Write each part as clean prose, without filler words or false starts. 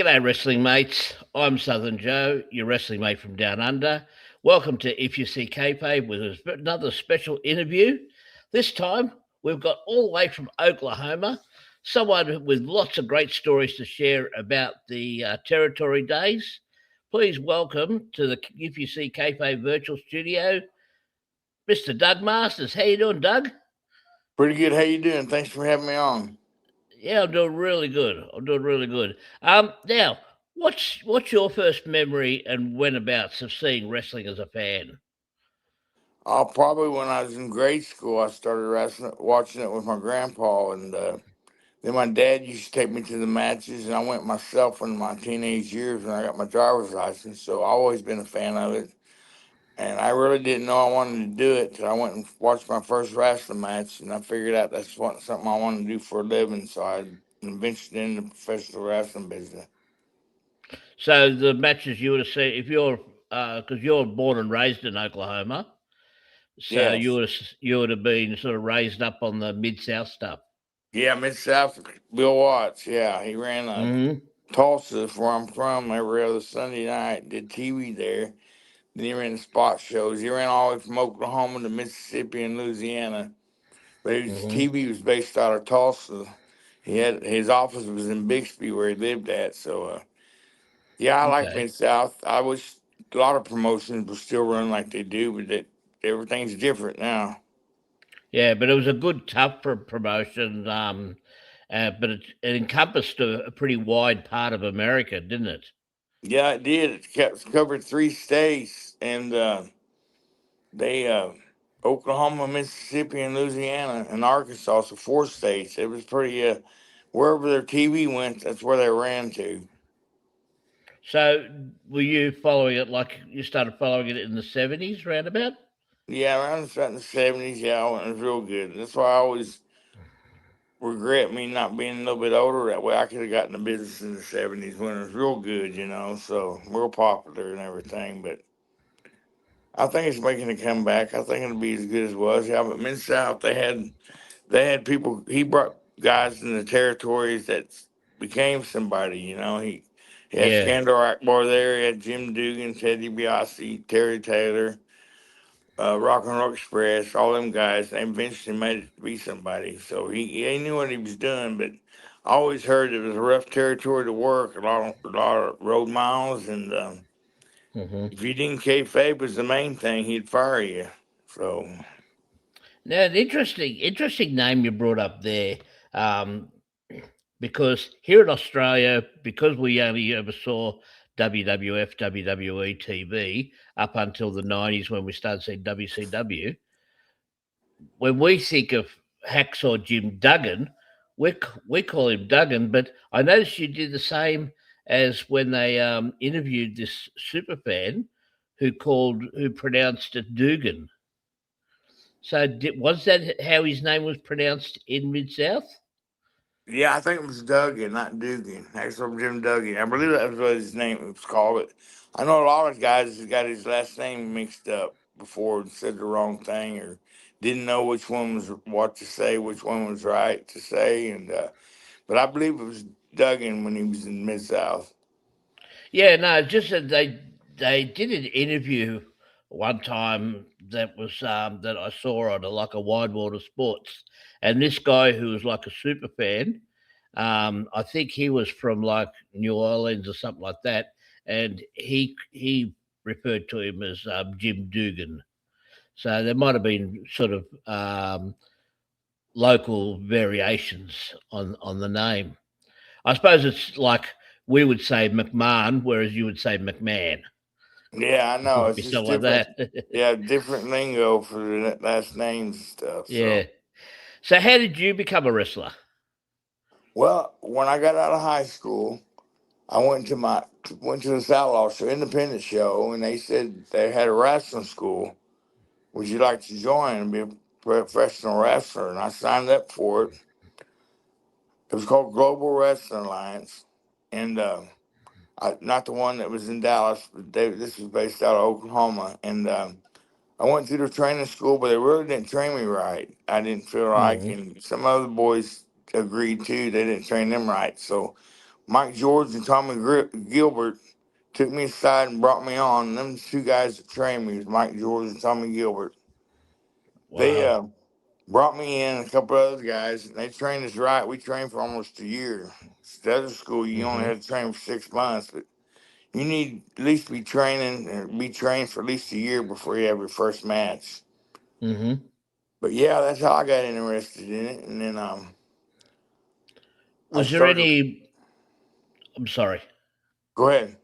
G'day, wrestling mates. I'm Southern Joe, your wrestling mate from Down Under. Welcome to If You See Kayfabe with another special interview. This time, we've got all the way from Oklahoma, someone with lots of great stories to share about the territory days. Please welcome to the If You See Kayfabe virtual studio, Mr. Doug Masters. How you doing, Doug? Pretty good. How you doing? Thanks for having me on. Yeah, I'm doing really good. I'm doing really good. Now, what's your first memory and whenabouts of seeing wrestling as a fan? Probably when I was in grade school, I started watching it with my grandpa, and then my dad used to take me to the matches, and I went myself in my teenage years when I got my driver's license. So I've always been a fan of it, and I really didn't know I wanted to do it till I went and watched my first wrestling match, and I figured out something I wanted to do for a living. So I ventured into the professional wrestling business. So the matches you would have seen, if you're, because you're born and raised in Oklahoma, so Yes. you would have been sort of raised up on the mid South stuff. Yeah, Mid South, Bill Watts. Yeah, he ran a Hmm. Tulsa, where I'm from, every other Sunday night. Did TV there. Then he ran the spot shows. He ran all the way from Oklahoma to Mississippi and Louisiana. But Hmm. TV was based out of Tulsa. He had his office was in Bixby where he lived at. So yeah, I like Okay. Mid South. I wish a lot of promotions would still run like they do, but everything's different now. Yeah, but it was a good, tough promotion. But it encompassed a pretty wide part of America, didn't it? Yeah, it did. Covered three states, and they Oklahoma, Mississippi, and Louisiana, and Arkansas, so four states. It was pretty wherever their TV went, that's where they ran to. So were you following it like you started following it in the 70s roundabout? Yeah, around the 70s, yeah, it was real good. That's why I always regret me not being a little bit older. That way I could have gotten the business in the 70s when it was real good, so real popular and everything. But I think it's making a comeback. I think it'll be as good as it was. Yeah, but Mid South, they had people. He brought guys in the territories that became somebody. He had Yeah. Scandal Akbar there. He had Jim Dugan, Teddy Biasi, Terry Taylor, Rock and Roll Express. All them guys. They eventually made it to be somebody. So he knew what he was doing. But I always heard it was a rough territory to work. A lot of road miles, and Hmm. if you didn't kayfabe was the main thing, he'd fire you. So Now, an interesting name you brought up there, um, because here in Australia, because we only ever saw WWF, WWE TV up until the 90s when we started seeing WCW, when we think of Hacksaw Jim Duggan, we call him Duggan, but I noticed you did the same as when they interviewed this super fan who pronounced it Dugan. So was that how his name was pronounced in Mid South? yeah, I think it was Duggan, not Dugan. Actually, Jim Duggan. I believe that was what his name was called. But I know a lot of guys has got his last name mixed up before and said the wrong thing or didn't know which one was what to say, which one was right to say. And but I believe it was Duggan when he was in Mid South. Yeah, no, just that they did an interview one time that was that I saw on like a Wide World of Sports, and this guy who was like a super fan, I think he was from like New Orleans or something like that, and he referred to him as Jim Dugan. So there might have been sort of local variations on the name. I suppose it's like we would say McMahon, whereas you would say McMahon. Yeah, I It know. might It's be just something like different. that. Yeah, different lingo for the last names and stuff. Yeah. So, So how did you become a wrestler? well, when I got out of high school, I went to this outlaw show, independent show, and they said they had a wrestling school. Would you like to join and be a professional wrestler? And I signed up for it. It was called Global Wrestling Alliance, and not the one that was in Dallas, but this was based out of Oklahoma. And I went through the training school, but they really didn't train me right. I didn't feel like, Mhm. and some other boys agreed too. They didn't train them right, so Mike George and Tommy Gilbert took me aside and brought me on. And them two guys that trained me was Mike George and Tommy Gilbert. They Wow. brought me in and a couple of other guys, and they trained us right. We trained for almost a year. The other school, you only Mm-hmm. had to train for 6 months, but you need at least be training or be trained for at least a year before you have your first match. Mm-hmm. But yeah, that's how I got interested in it. And then I Was there started. any? I'm sorry. Go ahead.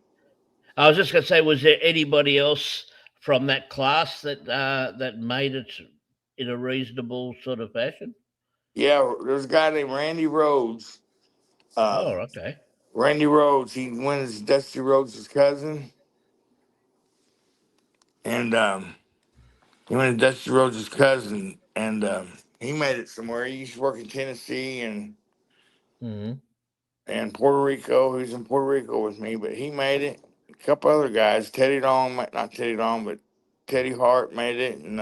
I was just going to say, was there anybody else from that class that made it in a reasonable sort of fashion? Yeah, there's a guy named Randy Rhodes. Oh, Um, okay. Randy Rhodes, he wins Dusty Rhodes' cousin. And he went to Dusty Rhodes' cousin. And he made it somewhere. He used to work in Tennessee Mm-hmm. and Puerto Rico. He was in Puerto Rico with me, but he made it. A couple other guys, Teddy Long, not Teddy Long, but Teddy Hart made it. And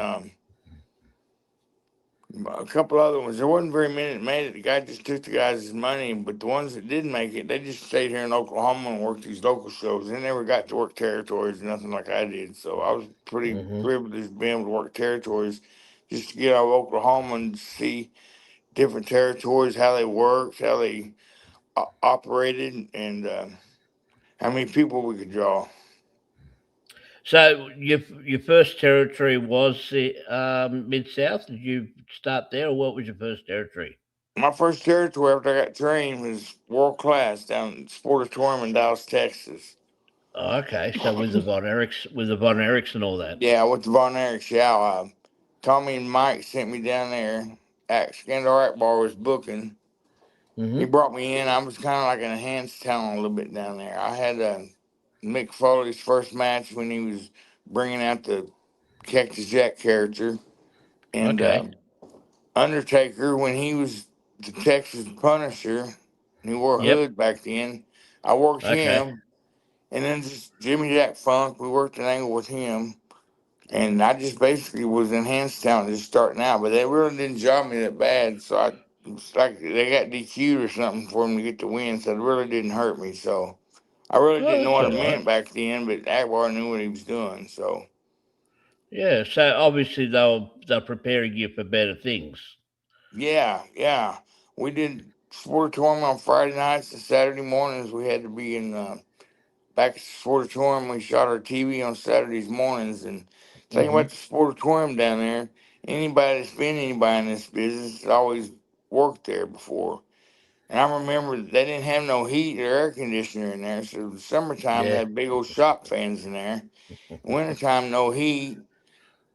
a couple other ones. There wasn't very many that made it. The guy just took the guys' money, but the ones that did make it, they just stayed here in Oklahoma and worked these local shows. They never got to work territories, nothing like I did. So I was pretty Mm-hmm. privileged being able to work territories just to get out of Oklahoma and see different territories, how they worked, how they operated, and how many people we could draw. So your first territory was Mid South. Did you start there, or what was your first territory? My first territory after I got trained was world class down in Sportatorium in Dallas, Texas. Oh, okay, so with the Von Erichs and all that. Yeah, I went to Von Erich's. Yeah, Tommy and Mike sent me down there. Scandal Akbar was booking. He Mm-hmm. brought me in. I was kind of like an enhanced talent a little bit down there. I had Mick Foley's first match when he was bringing out the Cactus Jack character, and Okay. Undertaker when he was the Texas Punisher. And he wore a Yep. hood back then. I worked Okay. him, and then just Jimmy Jack Funk. We worked an angle with him. And I just basically was in Hanstown just starting out, but they really didn't job me that bad. So it's like they got DQ'd or something for him to get the win. So it really didn't hurt me. So I really Oh, didn't know that's what all it right. meant back then, but Akbar knew what he was doing. So Yeah. So obviously they're preparing you for better things. yeah, yeah. We did Sportatorium on Friday nights and Saturday mornings. We had to be in back at the Sportatorium. We shot our TV on Saturdays mornings. And thing Mm-hmm. about the Sportatorium down there, anybody that's been anybody in this business has always worked there before. And I remember they didn't have no heat or air conditioner in there. So the summertime they Yeah. had big old shop fans in there. Wintertime, no heat.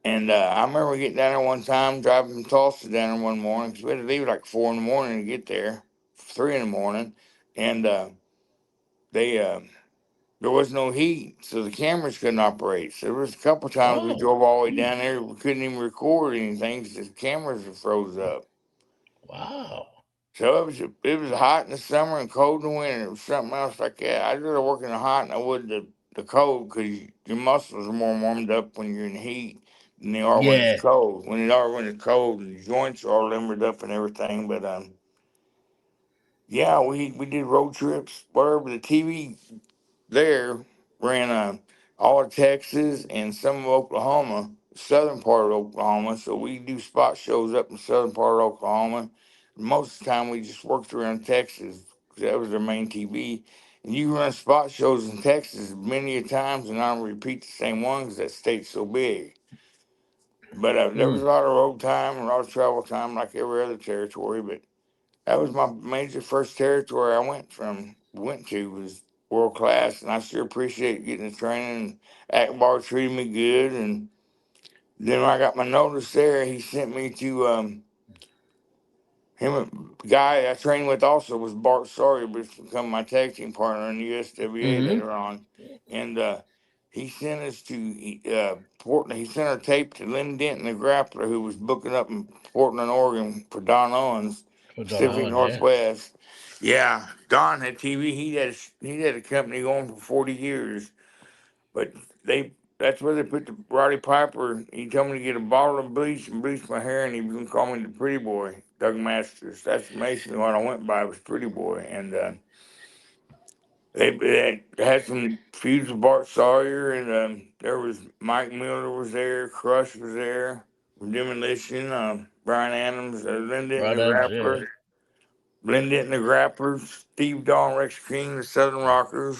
And I remember getting down there one time, driving from Tulsa down there one morning, because we had to leave at like 4 in the morning to get there, 3 in the morning. And they there was no heat, so the cameras couldn't operate. So there was a couple times we Oh. drove all the way Hmm. down there, we couldn't even record anything because the cameras were froze up. Wow. So it was hot in the summer and cold in the winter. It was something else like that. I'd rather work in the hot than I would the cold because your muscles are more warmed up when you're in the heat than they are when it's Yeah. cold. When it's cold, the joints are all limbered up and everything. But yeah, we did road trips, whatever. The TV there ran all of Texas and some of Oklahoma, southern part of Oklahoma. So we do spot shows up in the southern part of Oklahoma. Most of the time we just worked around Texas because that was their main TV. And you run spot shows in Texas many a times and I don't repeat the same one because that state's so big. But there was a Mm. lot of road time, a lot of travel time like every other territory. But that was my major first territory I went to was world class, and I sure appreciate getting the training. Akbar treated me good, and then when I got my notice there, he sent me to him. A guy I trained with also was Bart Sawyer, which become my tag team partner in the USWA Mm-hmm. later on, and he sent us to Portland. He sent our tape to Lynn Denton, the grappler, who was booking up in Portland, Oregon for Don Owens, For Don Pacific Owen, yeah. Northwest. Yeah, Don had TV. He had a company going for 40 years, but they that's where they put the Roddy Piper. He told me to get a bottle of bleach and bleach my hair, and he was gonna call me the Pretty Boy, Doug Masters. That's basically what I went by was Pretty Boy, and They had some feuds with Bart Sawyer, and there was Mike Miller was there, Crush was there, Demolition, Brian Adams, Linda and Right the arms, yeah. Grappler, Linda and the Grapplers, Steve Dawn, Rex King, the Southern Rockers,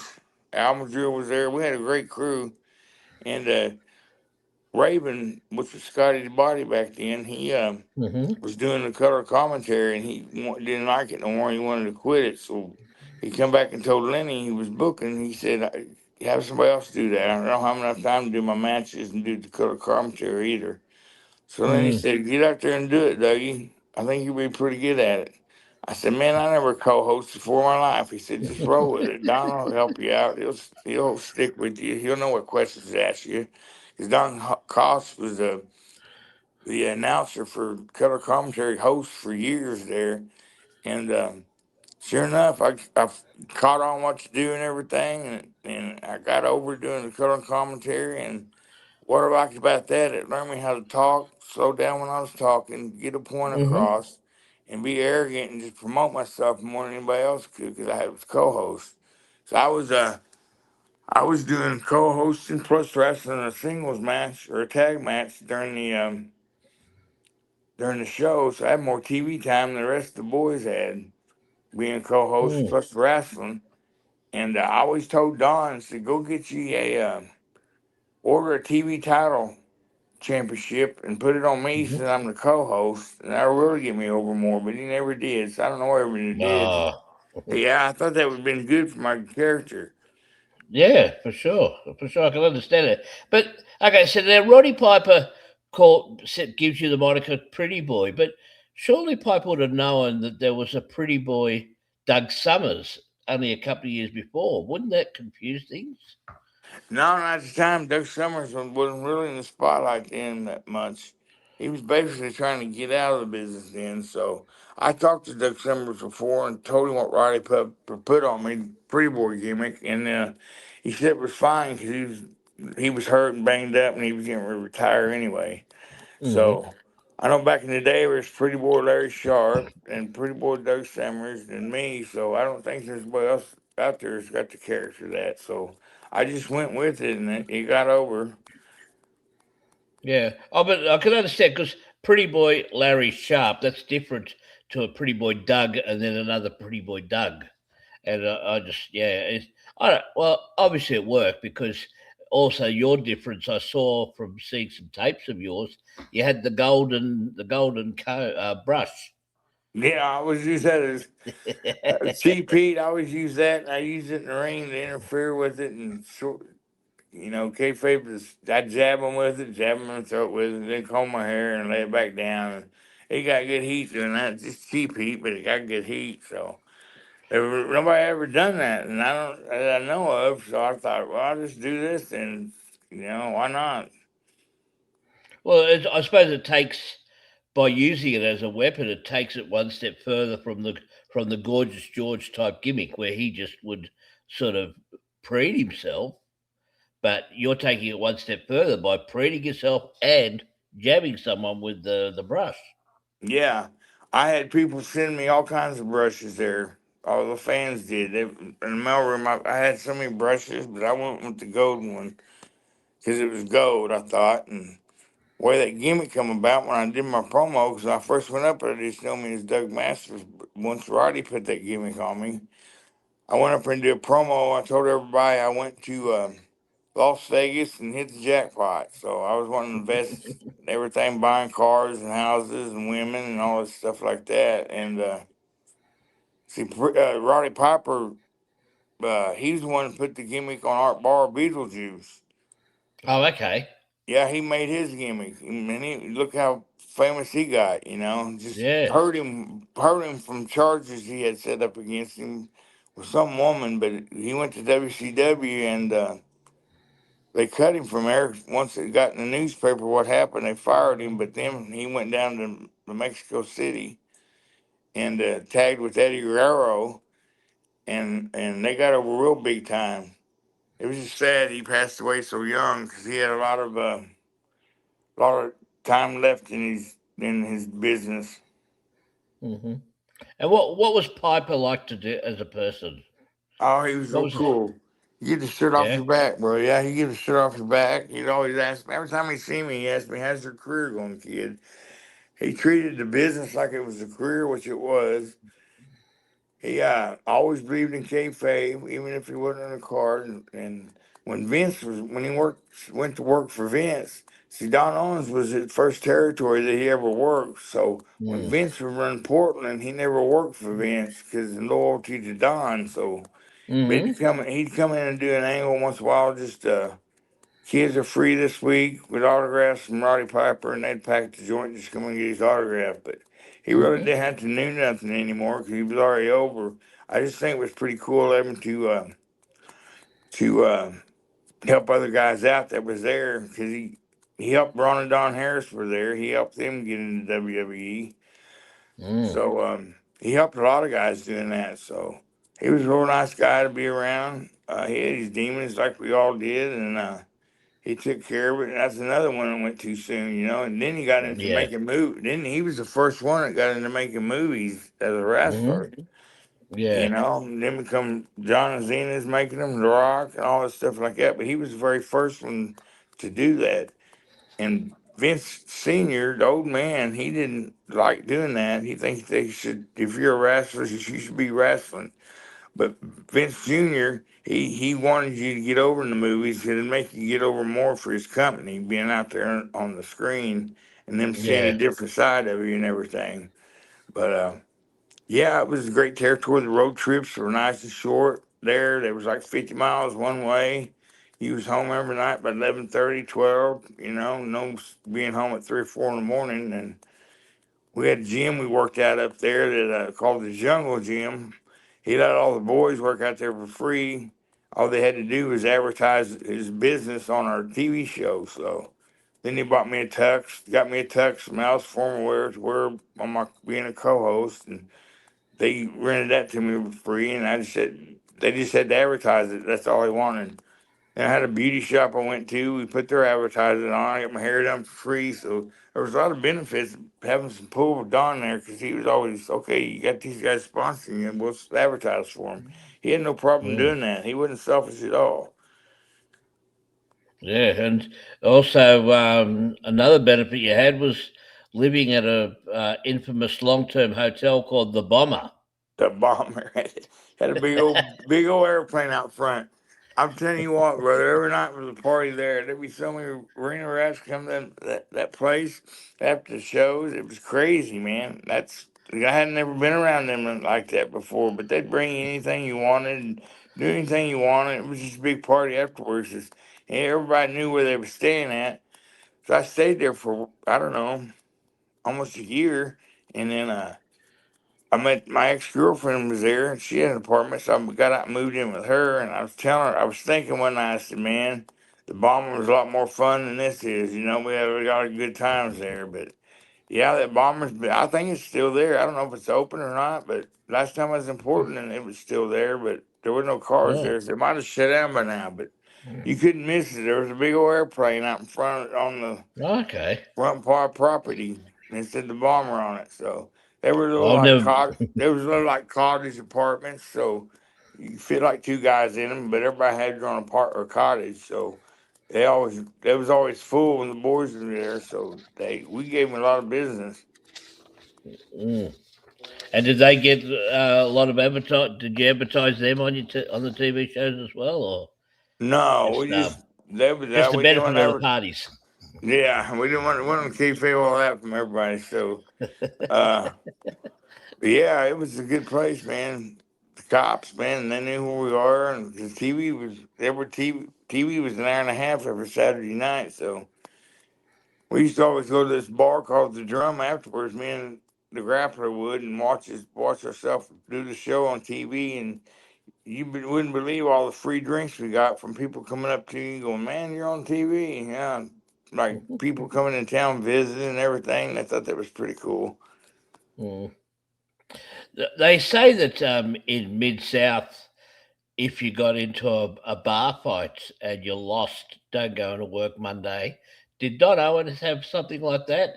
Almadrill was there. We had a great crew, and Raven, which was Scotty the Body back then, he Hmm. was doing the color commentary, and he didn't like it no more. He wanted to quit it, so he come back and told Lenny he was booking. He said, "Have somebody else do that. I don't have enough time to do my matches and do the color commentary either." So Lenny Mm. said, "Get out there and do it, Dougie. I think you'll be pretty good at it." I said, "Man, I never co-hosted before in my life." He said, "Just roll with it. Don will help you out. He'll stick with you. He'll know what questions to ask you." Because Don Cost was the announcer for color commentary host for years there. And sure enough, I caught on what to do and everything. And I got over doing the color commentary. And what I liked about that, it learned me how to talk, slow down when I was talking, get a point Hmm. across, and be arrogant and just promote myself more than anybody else could because I was co-host. So I was doing co-hosting plus wrestling a singles match or a tag match during the show, so I had more TV time than the rest of the boys had, being co-host Mm. plus wrestling. And I always told Don, I said, "Go get you order a TV title championship and put it on me Hmm. since I'm the co-host, and that'll really get me over more." But he never did, so I don't know whatever he did. No. Yeah, I thought that would have been good for my character. Yeah, for sure. For sure. I can understand it. But, okay, so now Roddy Piper gives you the moniker Pretty Boy, but surely Piper would have known that there was a Pretty Boy Doug Summers only a couple of years before. Wouldn't that confuse things? No, not at the time. Doug Summers wasn't really in the spotlight then that much. He was basically trying to get out of the business then. So I talked to Doug Summers before and told him what Roddy put on me, pretty boy gimmick, and he said it was fine because he was hurt and banged up and he was getting ready to retire anyway. Hmm. So I know back in the day there was Pretty Boy Larry Sharp and Pretty Boy Doug Summers and me. So I don't think there's anybody else out there that's got the character of that. So I just went with it and it got over. Yeah. Oh, but I can understand because Pretty Boy Larry Sharp, that's different to a Pretty Boy Doug and then another Pretty Boy Doug. And I just, yeah, I don't, well, obviously it worked because also your difference I saw from seeing some tapes of yours, you had the golden brush. Yeah, I always use that as cheap heat. I always use that. And I use it in the ring to interfere with it and short. Kayfabe is I jab him with it, jab him in the throat with it, then comb my hair and lay it back down. And it got good heat doing that. It's just cheap heat, but it got good heat. So nobody ever done that, and I don't that I know of. So I thought, well, I'll just do this, and why not? Well, I suppose it takes by using it as a weapon, it takes it one step further from the gorgeous George type gimmick where he just would sort of preen himself, but you're taking it one step further by preening yourself and jabbing someone with the brush. Yeah, I had people send me all kinds of brushes there. All the fans did. In the mailroom, I had so many brushes, but I went with the gold one because it was gold. I thought, and where that gimmick come about when I did my promo, because I first went up there, they just know me as Doug Masters. But once Roddy put that gimmick on me, I went up there and did a promo. I told everybody I went to Las Vegas and hit the jackpot. So I was one of the best everything, buying cars and houses and women and all this stuff like that. And Roddy Piper, he's the one that put the gimmick on Art Bar Beetlejuice. Oh, okay. Yeah, he made his gimmick, and look how famous he got. Just Yeah. hurt him from charges he had set up against him with some woman. But he went to WCW and they cut him from there. Once it got in the newspaper what happened, they fired him. But then he went down to Mexico City and tagged with Eddie Guerrero, and they got over real big time. It was just sad he passed away so young because he had a lot of time left in his business. Hmm. And what was Piper like to do as a person? Oh, he was What real was it? cool. You get the shirt off Yeah. your back, bro. Yeah, he get the shirt off your back. He'd always ask me every time he see me. He asked me, "How's your career going, kid?" He treated the business like it was a career, which it was. He always believed in kayfabe, even if he wasn't in a car. And when he went to work for Vince, see, Don Owens was his first territory that he ever worked. So when Mm. Vince would run Portland, he never worked for Vince because of loyalty to Don. So but Mm-hmm. he'd come in and do an angle once in a while, just kids are free this week with autographs from Roddy Piper, and they'd pack the joint, just come and get his autograph. But he really Mm-hmm. didn't have to do nothing anymore because he was already over. I just think it was pretty cool of him to help other guys out that was there because he helped Ron and Don Harris were there. He helped them get into WWE. Mm. So he helped a lot of guys doing that. So he was a real nice guy to be around. He had his demons like we all did, and he took care of it. And that's another one that went too soon, you know. And then he got into Yeah. making movies. Then he was the first one that got into making movies as a Mm-hmm. wrestler, you Yeah. know. And then become John Cena's making them, The Rock, and all this stuff like that. But he was the very first one to do that. And Vince Senior, the old man, he didn't like doing that. He thinks they should, if you're a wrestler, you should be wrestling. But Vince Jr., he wanted you to get over in the movies because it'd make you get over more for his company, being out there on the screen and them seeing a Yeah. different side of you and everything. But yeah, it was a great territory. The road trips were nice and short there. There was like 50 miles one way. He was home every night by 11:30, 12. You know, no being home at 3 or 4 in the morning. And we had a gym we worked out up there that called the Jungle Gym. He let all the boys work out there for free. All they had to do was advertise his business on our TV show. So then he bought me a tux, got me a tux from Alice Former Wear to wear on my being a co-host, and they rented that to me for free. And I just said they just had to advertise it. That's all they wanted. And I had a beauty shop I went to. We put their advertising on. I got my hair done for free. So there was a lot of benefits having some pull with Don there because he was always, okay, you got these guys sponsoring you, and we'll advertise for him. He had no problem Mm. doing that. He wasn't selfish at all. Yeah. And also, another benefit you had was living at a infamous long-term hotel called the Bomber. The bomber had a big old airplane out front. I'm telling you what, brother, every night was a party there. There'd be so many arena rats come to that place after the shows. It was crazy, man. I hadn't never been around them like that before, but they'd bring you anything you wanted and do anything you wanted. It was just a big party afterwards. And everybody knew where they were staying at. So I stayed there for, I don't know, almost a year. And then I met my ex girlfriend was there, and she had an apartment, so I got out and moved in with her. And I was telling her, I was thinking one night, I said, "Man, the bomber was a lot more fun than this is. You know, we had a lot of good times there." But yeah, that bomber's, I think it's still there. I don't know if it's open or not, but last time I was in Portland, it was still there, but there were no cars Oh. there, so it might have shut down by now. But you couldn't miss it. There was a big old airplane out in front on the Okay. front part property and it said the bomber on it. So they were little I've like never. there was little like cottage apartments. So you could fit like two guys in them, but everybody had their own apart or cottage. So they was always full when the boys were there. So we gave them a lot of business. Mm. And did they get a lot of advertise? Did you advertise them on on the TV shows as well, or No, just we just that was just that the we didn't benefit want to of the ever. parties? Yeah, we didn't want to keep all that from everybody. So. Uh, Yeah, it was a good place, man. The cops, man, they knew who we are, and the TV was every TV was an hour and a half every Saturday night. So we used to always go to this bar called the Drum afterwards. Me and the Grappler would and watch ourselves do the show on TV, and wouldn't believe all the free drinks we got from people coming up to you, going, "Man, you're on TV." Yeah, like people coming in town visiting and everything. I thought that was pretty cool. Mm. They say that in Mid South, if you got into a bar fight and you lost, don't go into work Monday. Did Don Owens have something like that?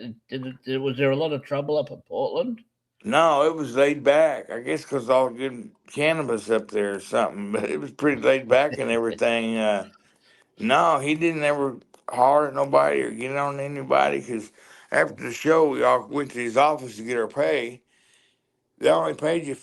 Was there a lot of trouble up in Portland? No, it was laid back. I guess because all the good cannabis up there or something. But it was pretty laid back and everything. No, he didn't ever holler at nobody or get on anybody. Because after the show, we all went to his office to get our pay. They only paid you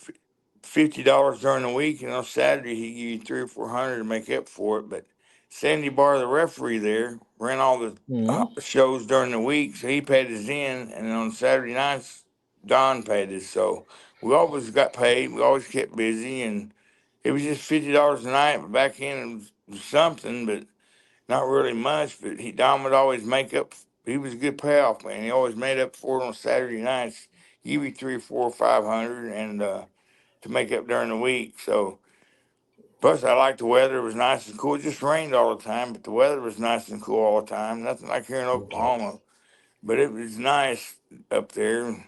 $50 during the week, and on Saturday he give you 300 or 400 to make up for it. But Sandy Barr, the referee there, ran all the Mm. shows during the week, so he paid us in, and on Saturday nights Don paid us. So we always got paid. We always kept busy, and it was just $50 a night. But back in it was something, but not really much. But Don would always make up. He was a good payoff man. He always made up for it on Saturday nights. Give you 300, 400, 500, and to make up during the week. So plus I liked the weather. It was nice and cool. It just rained all the time, but the weather was nice and cool all the time. Nothing like here in Okay. Oklahoma. But it was nice up there.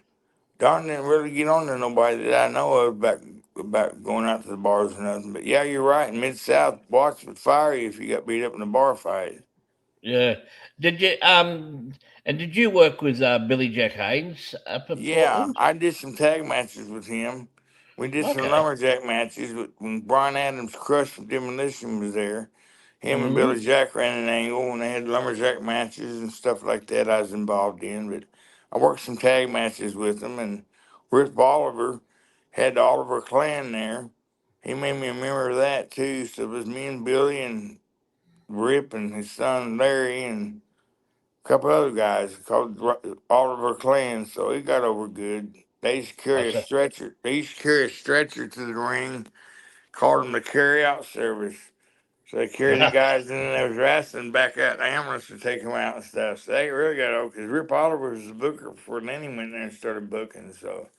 Don didn't really get on to nobody that I know of about going out to the bars or nothing. But yeah, you're right. In Mid South, watch would fire you if you got beat up in a bar fight. Yeah. Did you and did you work with Billy Jack Haynes up at Yeah, Portland? I did some tag matches with him. We did some Okay. lumberjack matches when Brian Adams Crush from Demolition was there. Him and Billy Mm. Jack ran an angle and they had lumberjack matches and stuff like that I was involved in. But I worked some tag matches with them, and Rip Oliver had the Oliver clan there. He made me a member of that too. So it was me and Billy and Rip and his son Larry and a couple other guys called Oliver Clan, so he got over good. They used to carry a That's a stretcher. They used to carry a stretcher to the ring, called them the carry out service. So they carried the guys in and they was wrestling back out the ambulance to take them out and stuff. So they really got over because Rip Oliver was the booker before Lenny went there and started booking. So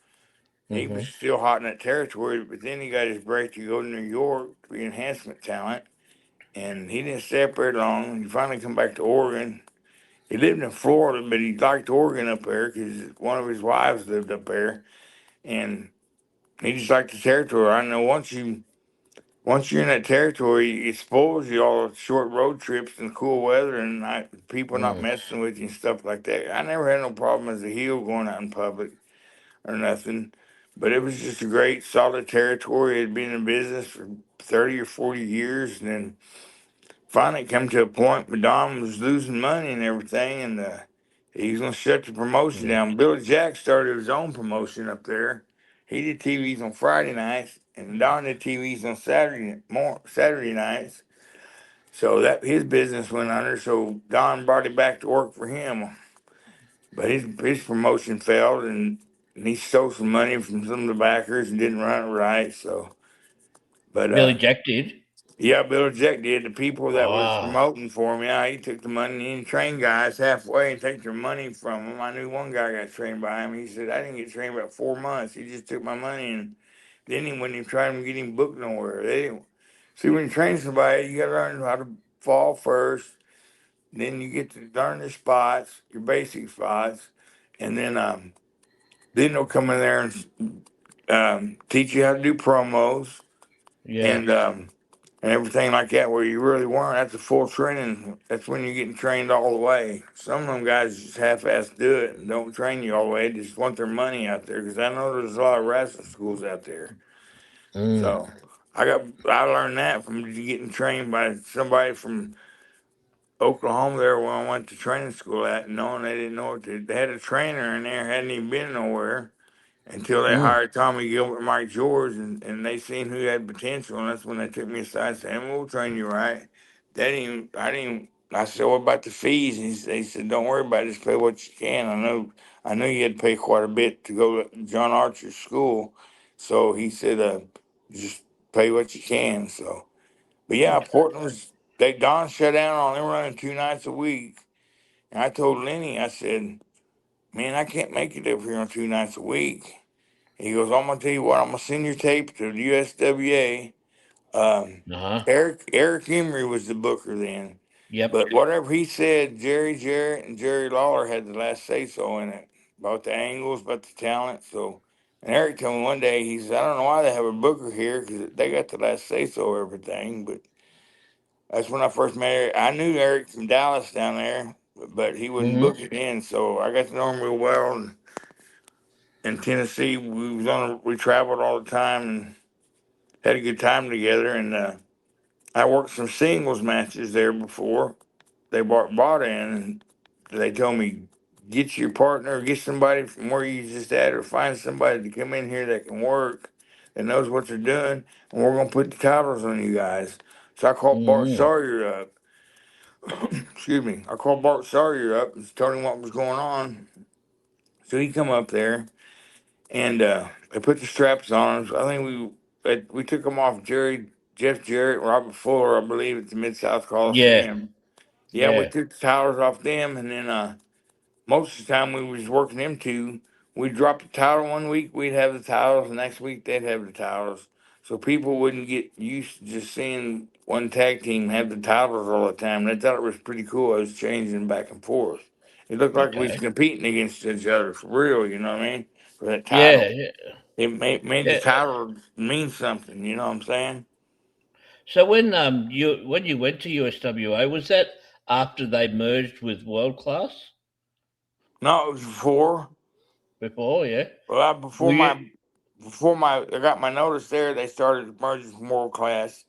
he was hmm still hot in that territory, but then he got his break to go to New York to be enhancement talent. And he didn't stay up there long. He finally come back to Oregon. He lived in Florida, but he liked Oregon up there because one of his wives lived up there, and he just liked the territory. I know once you're in that territory, it spoils you all the short road trips and cool weather and people not mm. messing with you and stuff like that. I never had no problem as a heel going out in public or nothing, but it was just a great solid territory. It had been in business for 30 or 40 years, and then finally come to a point where Don was losing money and everything, and he was going to shut the promotion Mm. down. Billy Jack started his own promotion up there. He did TVs on Friday nights, and Don did TVs on Saturday nights. So that his business went under. So Don brought it back to work for him, but his promotion failed, and he stole some money from some of the backers and didn't run it right. So, but Billy Jack did. yeah, Bill Jack did. The people that was Oh. promoting for him, yeah, he took the money and trained guys halfway and take their money from them. I knew one guy got trained by him. He said, I didn't get trained about 4 months. He just took my money and then he wouldn't even try to get him booked nowhere. They didn't. See, when you train somebody, you got to learn how to fall first. Then you get to learn the spots, your basic spots. And then they'll come in there and teach you how to do promos Yeah. and everything like that, where you really weren't. That's a full training. That's when you're getting trained all the way. Some of them guys just half-ass do it and don't train you all the way. They just want their money out there because I know there's a lot of wrestling schools out there. Mm. So I learned that from getting trained by somebody from Oklahoma there when I went to training school at, knowing they didn't know what they had a trainer in there, hadn't even been nowhere until they Mm. hired Tommy Gilbert and Mike George, and they seen who had potential, and that's when they took me aside and said, hey, we'll train you right. I said, what about the fees? And they said, don't worry about it, just pay what you can. I know you had to pay quite a bit to go to John Archer's school. So he said, just pay what you can. So, but yeah, Okay. Don shut down on them running 2 nights a week. And I told Lenny, I said, man, I can't make it over here on 2 nights a week. He goes, I'm gonna tell you what, I'm gonna send your tape to the USWA. Um, Uh-huh. Eric Emery was the booker then, Yep. but whatever he said, Jerry Jarrett and Jerry Lawler had the last say so in it about the angles, about the talent. So, and Eric told me one day, he said, I don't know why they have a booker here because they got the last say so everything. But that's when I first met Eric. I knew Eric from Dallas down there, but he wouldn't hmm book it in. So I got to know him real well. And in Tennessee. We traveled all the time and had a good time together. And I worked some singles matches there before they bought in. And they told me, get your partner, get somebody from where you just at, or find somebody to come in here that can work, that knows what they're doing, and we're gonna put the titles on you guys. So I called Bart Mm. Sawyer up. Excuse me. I called Bart Sawyer up and told him what was going on. So he come up there and they put the straps on us. I think we took them off Jeff Jarrett, Robert Fuller, I believe, at the Mid South Yeah, Coliseum. Yeah, we yeah. took the titles off them, and then most of the time we was working them two. We'd drop the title one week, we'd have the titles, the next week they'd have the titles. So people wouldn't get used to just seeing one tag team have the titles all the time. They thought it was pretty cool. It was changing back and forth. It looked like we was Okay. competing against each other for real, you know what I mean? For that Yeah, title. yeah, It made the yeah. title mean something, you know what I'm saying? So when you went to USWA, was that after they merged with World Class No, it was before. before? Yeah. Well, Were you? before my I got my notice there, they started merging from world class.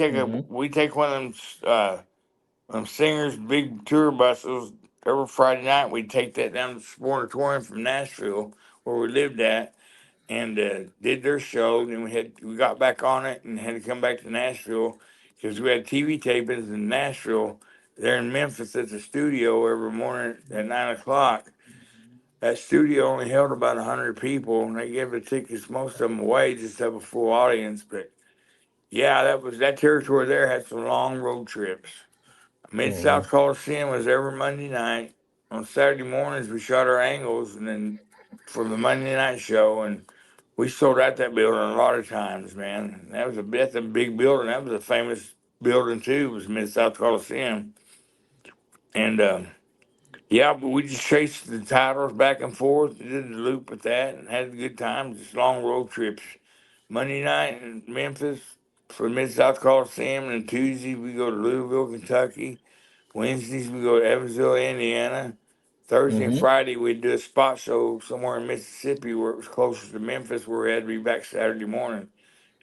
Hmm. We take one of them singers big tour buses every Friday night. We'd take that down to the Sportatorium from Nashville where we lived at and did their show. Then we got back on it and had to come back to Nashville because we had TV tapings in Nashville. There in Memphis at the studio every morning at 9 o'clock. That studio only held about 100 people, and they gave the tickets, most of them away, just to have a full audience. But yeah, that territory there had some long road trips. Mid South Hmm. Coliseum was every Monday night. On Saturday mornings, we shot our angles, and then for the Monday night show, and we sold out that building a lot of times, man. That's a big building. That was a famous building too. Was Mid South Coliseum, and yeah, but we just chased the titles back and forth, did the loop with that, and had a good time. Just long road trips. Monday night in Memphis for Mid South Coliseum, and Tuesday we go to Louisville, Kentucky. Wednesdays we go to Evansville, Indiana. Thursday and Hmm. Friday we'd do a spot show somewhere in Mississippi where it was closer to Memphis, where we had to be back Saturday morning.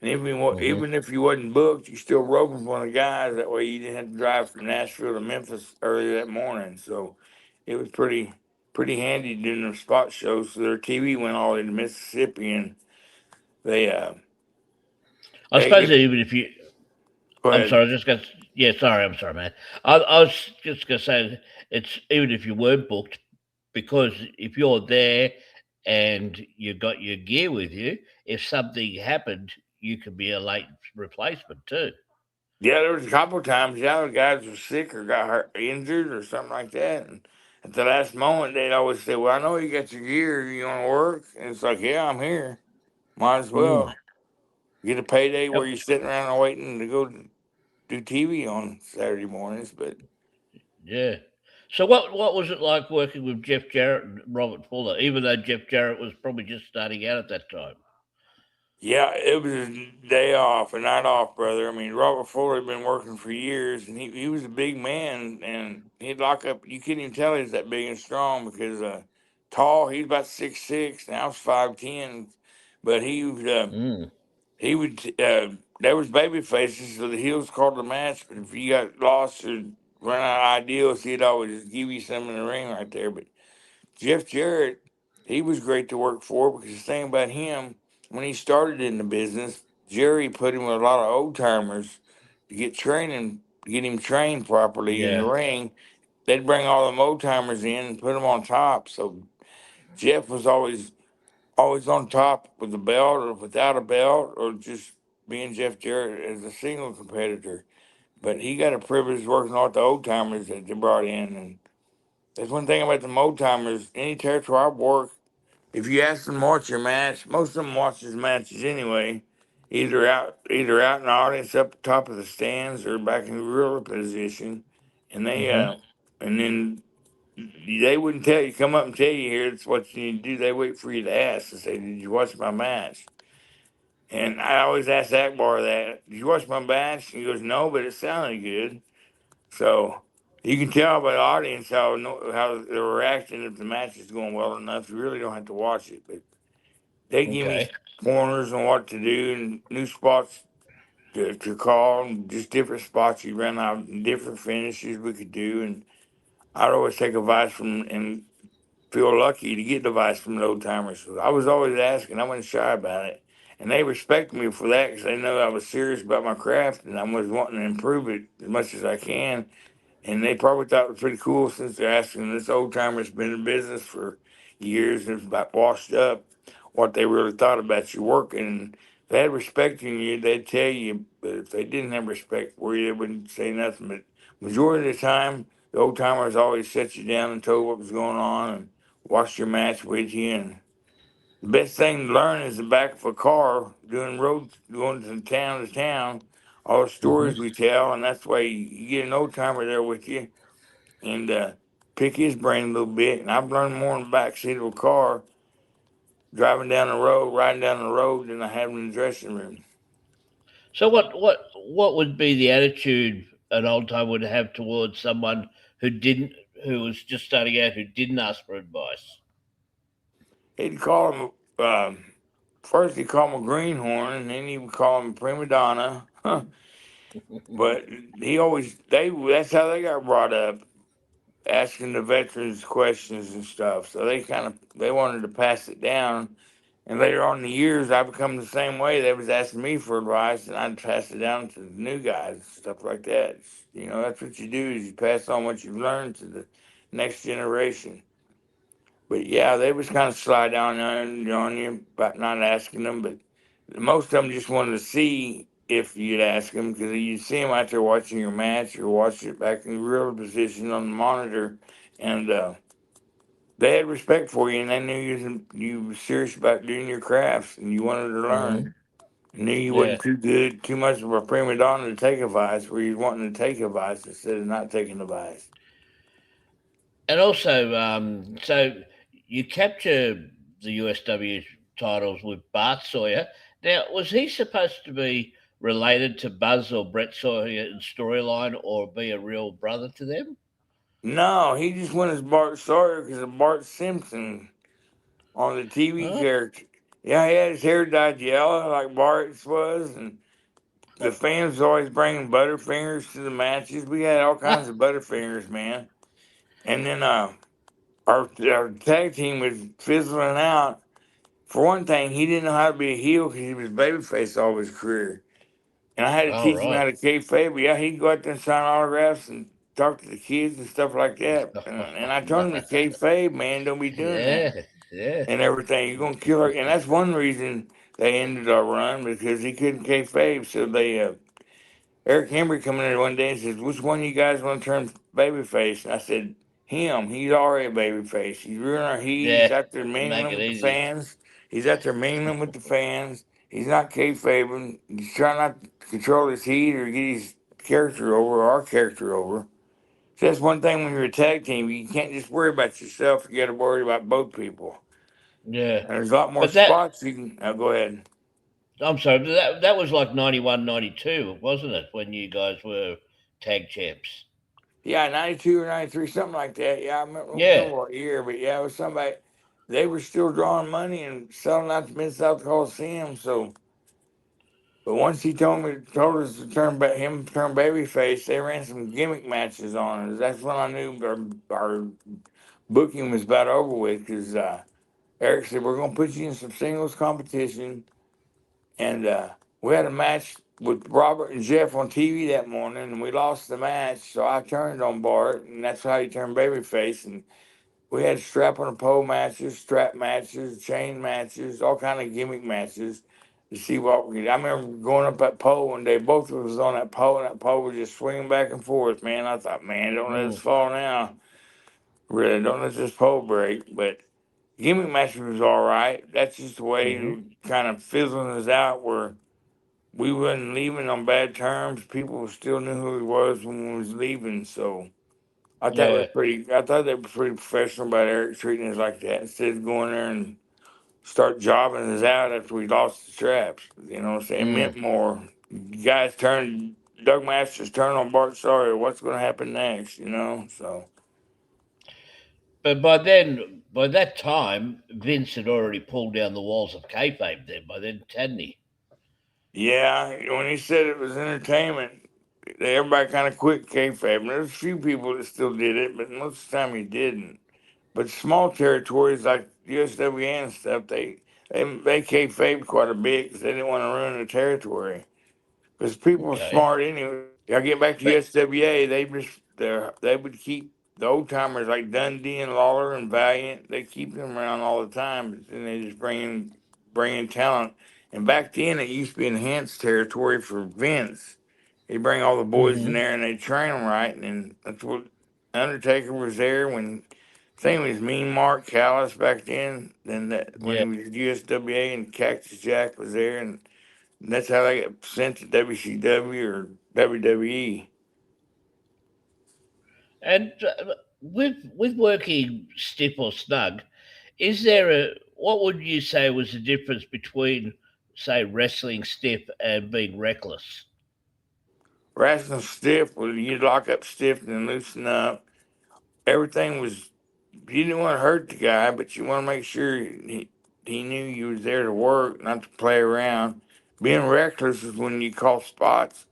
And Hmm. even if you wasn't booked, you still rode with one of the guys. That way you didn't have to drive from Nashville to Memphis early that morning. So it was pretty handy doing their spot shows. So their TV went all into Mississippi, and they I they suppose get that even if you, go I'm ahead. sorry, I just got. Yeah, sorry, I'm sorry, man. I was just gonna say it's even if you weren't booked, because if you're there and you got your gear with you, if something happened, you could be a late replacement too. Yeah, there was a couple of times. Yeah, the guys were sick or got hurt, injured or something like that. And at the last moment, they'd always say, "Well, I know you got your gear. You want to work?" And it's like, "Yeah, I'm here. Might as Mm. well get a payday Yep. where you're sitting around and waiting to go do TV on Saturday mornings." But Yeah. So what was it like working with Jeff Jarrett and Robert Fuller, even though Jeff Jarrett was probably just starting out at that time? yeah, it was a day off, a night off, brother. I mean, Robert Fuller had been working for years, and he was a big man, and he'd lock up. You couldn't even tell he was that big and strong because tall. He's about 6'6". Now I was 5'10", but Mm. he would. There was baby faces, so the heels called the match. But if you got lost or run out of ideals, he'd always just give you some in the ring right there. But Jeff Jarrett, he was great to work for because the thing about him, when he started in the business, Jerry put him with a lot of old timers to get him trained properly in the Yeah. ring. They'd bring all them old timers in and put them on top. So Jeff was always on top with a belt or without a belt or just being Jeff Jarrett as a single competitor. But he got a privilege working with the old timers that they brought in. And that's one thing about the old timers. Any territory I work, if you ask them to watch your match, most of them watch his matches anyway. Either out in the audience up top of the stands or back in the gorilla position. And Hmm. and then they wouldn't tell you, come up and tell you here, it's what you need to do. They wait for you to ask and say, "Did you watch my match?" And I always ask Akbar that, "Did you watch my match?" He goes, "No, but it sounded good." So you can tell by the audience how they're reacting if the match is going well enough. You really don't have to watch it. But they give me Okay. pointers on what to do and new spots to call, and just different spots you run out, and different finishes we could do. And I'd always take advice from and feel lucky to get advice from the old timers. So I was always asking. I wasn't shy about it, and they respect me for that because they know I was serious about my craft and I was wanting to improve it as much as I can. And they probably thought it was pretty cool since they're asking this old timer's been in business for years and it's about washed up what they really thought about your work. And if they had respect in you, they'd tell you. But if they didn't have respect for you, they wouldn't say nothing. But majority of the time, the old timers always set you down and told what was going on and watched your match with you. And the best thing to learn is the back of a car, doing road, going from town to town. All the Hmm. stories we tell, and that's why you get an old timer there with you and pick his brain a little bit. And I've learned more in the back seat of a car driving down the road, riding down the road than I have in the dressing room. So what would be the attitude an old time would have towards someone who didn't who was just starting out who didn't ask for advice? He'd call him, first he'd call him a greenhorn, and then he would call him a prima donna. But he always, that's how they got brought up, asking the veterans questions and stuff. So they wanted to pass it down. And later on in the years, I become the same way. They was asking me for advice, and I'd pass it down to the new guys, stuff like that. You know, that's what you do is you pass on what you've learned to the next generation. But yeah, they was kind of sly down on you about not asking them. But most of them just wanted to see if you'd ask them because you'd see them out there watching your match or watching it back in the real position on the monitor, and they had respect for you, and they knew you were serious about doing your crafts and you wanted to Hmm. learn. Knew you Yeah. wasn't too good, too much of a prima donna to take advice, where you wanting to take advice instead of not taking advice. And also, so you capture the USW titles with Bart Sawyer. Now, was he supposed to be related to Buzz or Brett Sawyer in storyline, or be a real brother to them? No, he just went as Bart Sawyer because of Bart Simpson on the TV Huh? character. Yeah, he had his hair dyed yellow like Bart's was, and the fans was always bringing Butterfingers to the matches. We had all kinds of Butterfingers, man. And then our tag team was fizzling out. For one thing, he didn't know how to be a heel because he was babyface all his career. And I had to All teach him right. how to Kayfabe. Yeah, he'd go out there and sign autographs and talk to the kids and stuff like that. And I told him to Kayfabe, man, don't be doing that Yeah, yeah, and everything. You're gonna kill her. And that's one reason they ended our run because he couldn't Kayfabe. So Eric Henry come in there one day and says, "Which one of you guys want to turn babyface?" And I said, "Him. He's already a babyface. He's ruining our heat. He's yeah. out there Make mingling it with the easy. fans. He's out there mingling with the fans. He's not kayfabing. He's trying not to control his heat or get his character over or our character over." So that's one thing when you're a tag team. You can't just worry about yourself. You got to worry about both people. Yeah. And there's a lot more But that, spots you can. Go ahead. I'm sorry, but that was like 91, 92, wasn't it, when you guys were tag champs? Yeah, 92 or 93, something like that. Yeah, don't Yeah. remember what year, but yeah, it was somebody. They were still drawing money and selling out the Mid South Coliseum. So, but once he told us to turn babyface, they ran some gimmick matches on us. That's when I knew our booking was about over with because Eric said, "We're going to put you in some singles competition." And we had a match with Robert and Jeff on TV that morning, and we lost the match. So I turned on Bart, and that's how he turned babyface. And we had strap on a pole matches, strap matches, chain matches, all kind of gimmick matches to see what we could. I remember going up that pole one day. Both of us on that pole, and that pole was just swinging back and forth. Man, I thought, man, don't let us Mm. fall now. Really, don't let this pole break. But gimmick matches was all right. That's just the way Hmm. it kind of fizzling us out where we wasn't leaving on bad terms. People still knew who he was when we was leaving. So Yeah. I thought they were pretty professional about Eric treating us like that instead of going there and start jobbing us out after we lost the straps. You know what I'm saying? It Mm. meant more. Guys turned Doug Masters turned on Bart Sawyer. What's going to happen next? You know. So But by then, by that time, Vince had already pulled down the walls of kayfabe. Then by then, hadn't he? Yeah, when he said it was entertainment, everybody kind of quit kayfabe. And there's a few people that still did it, but most of the time he didn't. But small territories like USWA and stuff, they kayfabe quite a bit because they didn't want to ruin the territory. Because people are Okay, smart anyway. I get back to but USWA, they would keep the old timers like Dundee and Lawler and Valiant. They keep them around all the time, but then they just bring in talent. And back then, it used to be enhanced territory for Vince. He'd bring all the boys in hmm there and they train them right, and that's what Undertaker was there when. Thing was Mean Mark Callis back then. Then that when yeah, he was USWA and Cactus Jack was there, and that's how they got sent to WCW or WWE. and with working stiff or snug, is there a what would you say was the difference between, say, wrestling stiff and being reckless? Wrestling stiff was you'd lock up stiff and then loosen up. Everything was you didn't want to hurt the guy, but you want to make sure he knew you was there to work, not to play around. Being reckless is when you call spots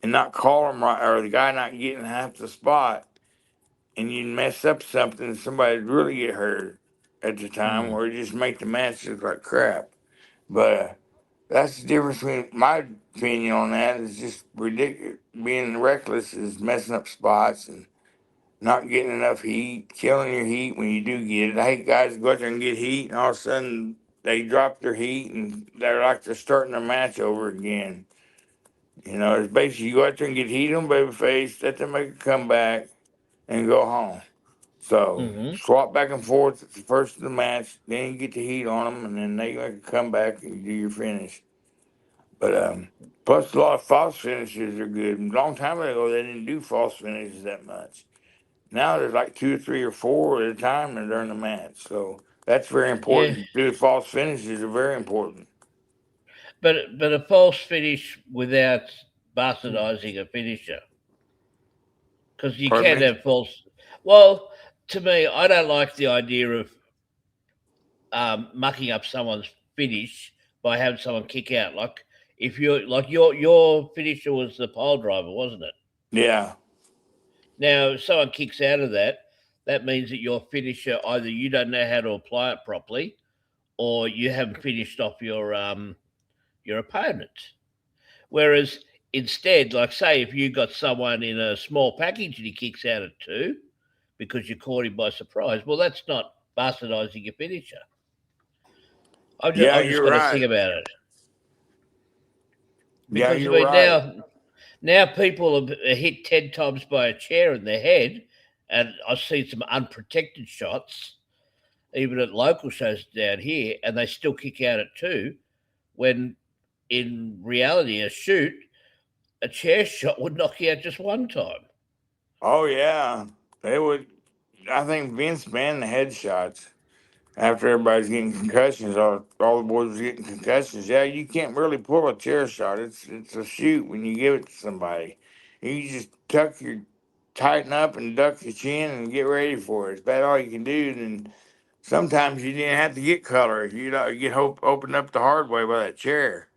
and not call them right, or the guy not getting half the spot, and you mess up something, and somebody really get hurt at the time, Mm. or just make the match look like crap. But that's the difference between my opinion on that is just ridiculous. Being reckless is messing up spots and not getting enough heat, killing your heat when you do get it. I hate guys go out there and get heat and all of a sudden they drop their heat and they're like they're starting their match over again. You know, it's basically you go out there and get heat on babyface, let them make a comeback and go home. So Hmm. swap back and forth at the first of the match, then you get the heat on them, and then they make a comeback and you do your finish. But plus a lot of false finishes are good. A long time ago, they didn't do false finishes that much. Now there's like two or three or four at a time during the match. So that's very Yeah, important. Do false finishes are very important. but a false finish without bastardizing a finisher, because you Pardon can me? have false. Well, to me, I don't like the idea of mucking up someone's finish by having someone kick out. Like if you're like your finisher was the pole driver, wasn't it? Yeah. Now, if someone kicks out of that, that means that your finisher either you don't know how to apply it properly, or you haven't finished off your opponent. Whereas instead, like say, if you got someone in a small package and he kicks out at two because you caught him by surprise, well, that's not bastardizing your finisher. Yeah, I've just you're got to right. think about it Yeah, because I you're mean right. now people are hit 10 times by a chair in their head, and I've seen some unprotected shots even at local shows down here, and they still kick out at two when in reality a chair shot would knock you out just one time. Oh yeah, they would. I think Vince banned the headshots after everybody's getting concussions. All the boys was getting concussions. Yeah, you can't really pull a chair shot. It's a shoot when you give it to somebody. You just tighten up and duck your chin and get ready for it. It's about all you can do. And sometimes you didn't have to get color. You get opened up the hard way by that chair.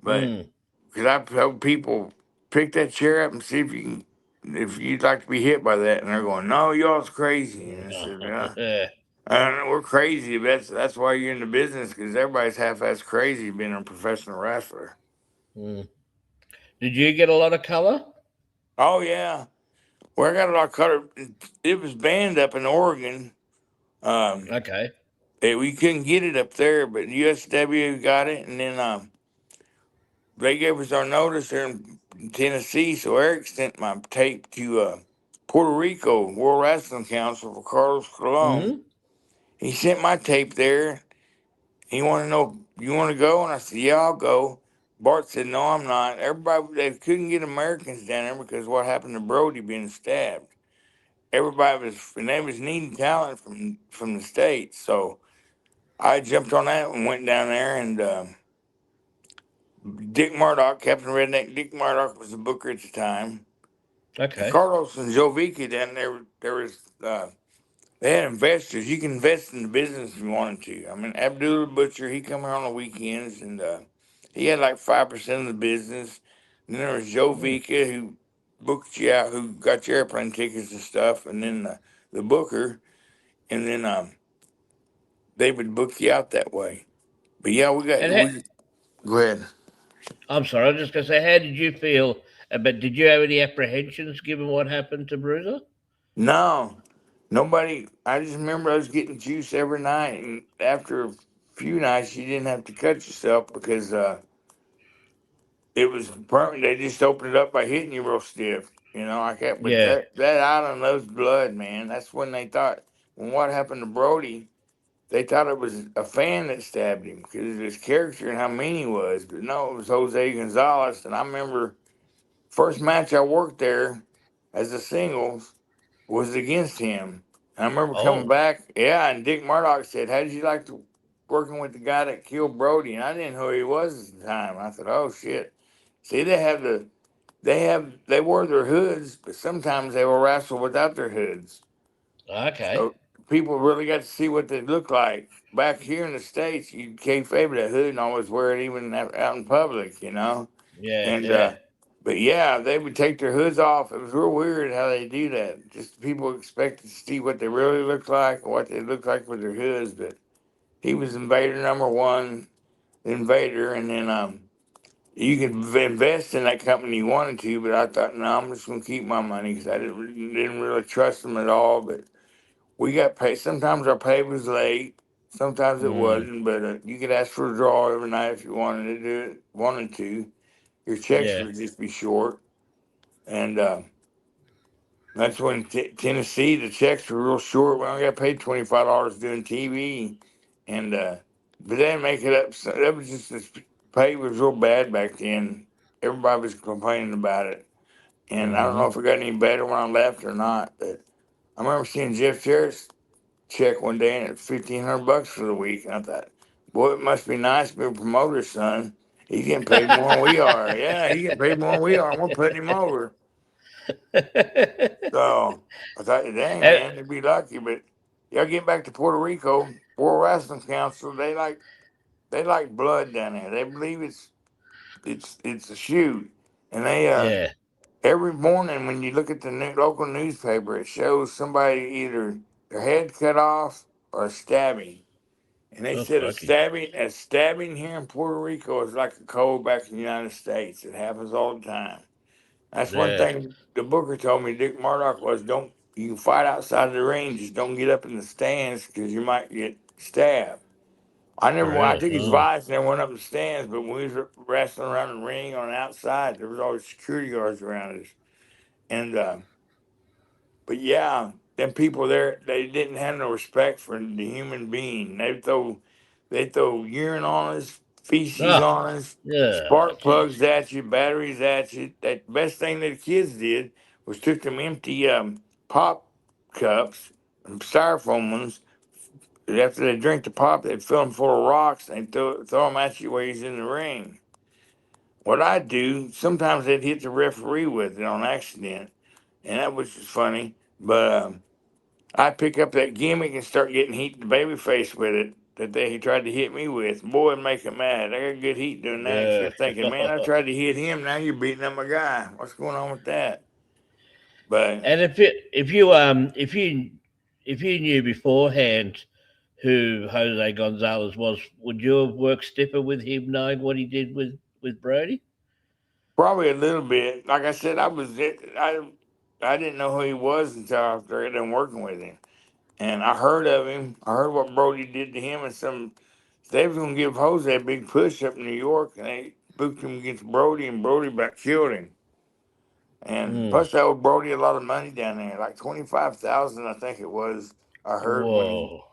But Mm. because I've told people pick that chair up and see if you'd like to be hit by that, and they're going, "No, y'all's crazy." And I said, "Yeah, Yeah. I don't know, we're crazy. But that's why you're in the business because everybody's half-ass crazy being a professional wrestler." Mm. Did you get a lot of color? Oh yeah, well I got it all cut. It was banned up in Oregon. Um, Okay. we couldn't get it up there, but USW got it, and then they gave us our notice there in Tennessee. So Eric sent my tape to Puerto Rico World Wrestling Council for Carlos Colon. Hmm. He sent my tape there. He wanted to know, you want to go? And I said, yeah, I'll go. Bart said, no, I'm not. Everybody, they couldn't get Americans down there because what happened to Brody being stabbed. Everybody was, and they was needing talent from the States. So I jumped on that and went down there. And Dick Murdoch, Captain Redneck, Dick Murdoch was the booker at the time. And Okay. Carlos and Jovica down there, there was They had investors. You can invest in the business if you wanted to. I mean, Abdullah Butcher, he come here on the weekends, and he had like 5% of the business. And then there was Joe Hmm. Vika, who booked you out, who got your airplane tickets and stuff, and then the booker, and then they would book you out that way. But yeah, And we go ahead. I'm sorry, I was just going to say, how did you feel? But did you have any apprehensions given what happened to Bruiser? No, nobody. I just remember I was getting juice every night, and after a few nights, you didn't have to cut yourself because it was permanent. They just opened it up by hitting you real stiff. You know, I kept, but Yeah. that island knows blood, man. That's when they thought, when what happened to Brody, they thought it was a fan that stabbed him because of his character and how mean he was. But no, it was Jose Gonzalez. And I remember first match I worked there as a singles was against him. And I remember coming Oh, back, yeah, and Dick Murdoch said, "How did you like to working with the guy that killed Brody?" And I didn't know who he was at the time. I said, "Oh shit." See, they wore their hoods, but sometimes they will wrestle without their hoods. okay. So people really got to see what they look like. Back here in the States, you kayfabe that hood and always wear it even out in public, you know? Yeah, And, yeah. but yeah, they would take their hoods off. It was real weird how they do that. Just people expect to see what they really look like, what they look like with their hoods. But he was Invader number one, Invader, and then you could invest in that company you wanted to, but I thought, no, I'm just going to keep my money because I didn't really trust them at all. But we got paid. Sometimes our pay was late. Sometimes it Mm, wasn't. But you could ask for a draw every night if you wanted to do it. Wanted to. Your checks yeah. would just be short, and that's when Tennessee the checks were real short. We only got paid $25 doing TV, and but they didn't make it up. So that was just the pay was real bad back then. Everybody was complaining about it, and I don't know Hmm. if it got any better when I left or not. But I remember seeing Jeff Jarrett's check one day and it's $1,500 for the week, and I thought, boy, it must be nice to be a promoter's son. He's getting paid more than we are. Yeah, he's getting paid more than we are, and we're putting him over. So I thought, dang And- man, they'd be lucky. But y'all get back to Puerto Rico, World Wrestling Council, they like blood down there. They believe it's a shoot, and they yeah. every morning when you look at the local newspaper, it shows somebody either their head cut off or a stabbing. And they Oh, said crikey. a stabbing here in Puerto Rico is like a cold back in the United States. It happens all the time. That's one Yeah. thing the booker told me, Dick Murdoch, was don't you can fight outside of the ring, just don't get up in the stands because you might get stabbed. I Really? took his Oh, advice and never went up the stands, but when we was wrestling around the ring on the outside, there was always security guards around us. And but yeah, them people there, they didn't have no respect for the human being. They throw urine on us, feces oh, on us, yeah. spark Jeez. plugs at you, batteries at you. That best thing that the kids did was took them empty pop cups, styrofoam ones. After they drink the pop, they'd fill them full of rocks and they'd throw them at you while he's in the ring. What I'd do, sometimes they'd hit the referee with it on accident, and that was just funny. But I pick up that gimmick and start getting heat to baby face with it that he tried to hit me with. Boy, it'd make him mad. I got good heat doing that. 'Cause you're Yeah. thinking, man, I tried to hit him. Now you're beating up my guy. What's going on with that? But And if you knew beforehand who Jose Gonzalez was, would you have worked stiffer with him knowing what he did with Brody? probably a little bit. Like I said, I didn't know who he was until after I done working with him. And I heard of him. I heard what Brody did to him, and they was gonna give Jose a big push up in New York, and they booked him against Brody, and Brody about killed him. And Mm. plus, I owed Brody a lot of money down there, like 25,000, I think it was. I heard Whoa.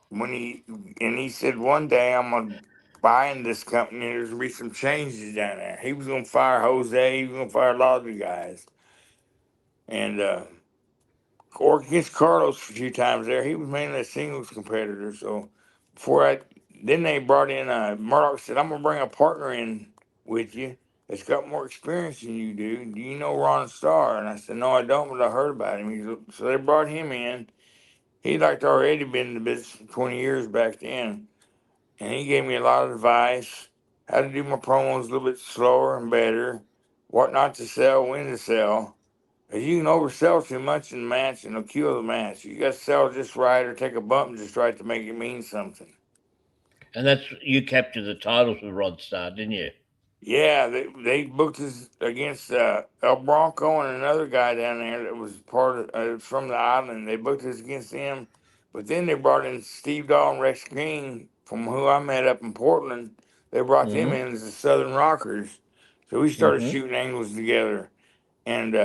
and he said one day I'm gonna buy in this company. There's gonna be some changes down there. He was gonna fire Jose. He was gonna fire a lot of the guys, and or against Carlos a few times there. He was mainly a singles competitor. So before I, then they brought in Murdoch said, "I'm gonna bring a partner in with you that's got more experience than you do. Do you know Ron Starr?" And I said, "No, I don't, but I heard about him." So they brought him in, He'd like already been in the business for 20 years back then, and he gave me a lot of advice, how to do my promos a little bit slower and better, what not to sell, when to sell. 'Cause you can oversell too much in the match and it'll kill the match. You got to sell just right or take a bump just right to make it mean something. And that's you captured the titles with Rod Star, didn't you? Yeah, they booked us against El Bronco and another guy down there that was part of from the island. They booked us against them, but then they brought in Steve Dahl and Rex King, from who I met up in Portland. They brought them Mm-hmm. in as the Southern Rockers, so we started Mm-hmm. shooting angles together. And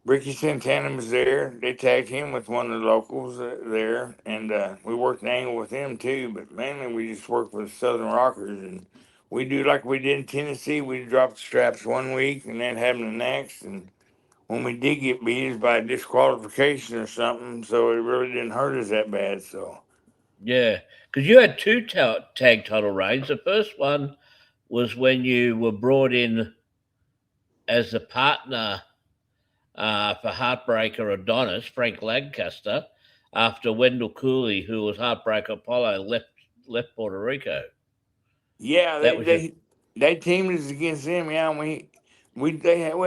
Ricky Santana was there. They tagged him with one of the locals there, and we worked an angle with them too. But mainly, we just worked with Southern Rockers, and we do like we did in Tennessee. We dropped the straps one week, and then have them the next. And when we did get beat, it was by disqualification or something, so it really didn't hurt us that bad. So Yeah, because you had two tag title reigns. The first one was when you were brought in as a partner for Heartbreaker Adonis, Frank Lancaster, after Wendell Cooley, who was Heartbreaker Apollo, left Puerto Rico. yeah, That was your they teamed us against them. Yeah, and we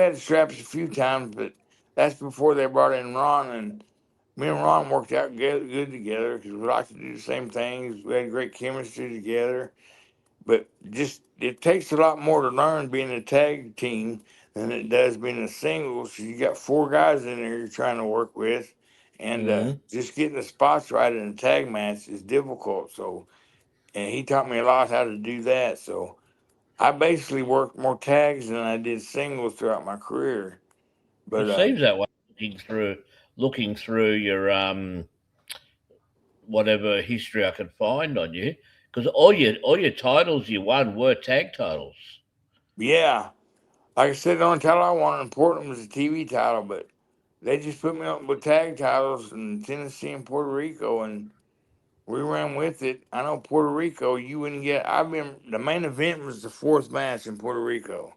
had the straps a few times, but that's before they brought in Ron. And me and Ron worked out good together because we like to do the same things. We had great chemistry together. But just it takes a lot more to learn being a tag team than it does being a single. So you got four guys in there you're trying to work with, and mm-hmm. just getting the spots right in a tag match is difficult. So, and he taught me a lot how to do that. So I basically worked more tags than I did singles throughout my career. It But seems that way looking through your whatever history I could find on you, because all your titles you won were tag titles. yeah, like I said, the only title I wanted in Portland was a TV title, but they just put me up with tag titles in Tennessee and Puerto Rico, and we ran with it. I know Puerto Rico, you wouldn't get. I've been the main event was the fourth match in Puerto Rico.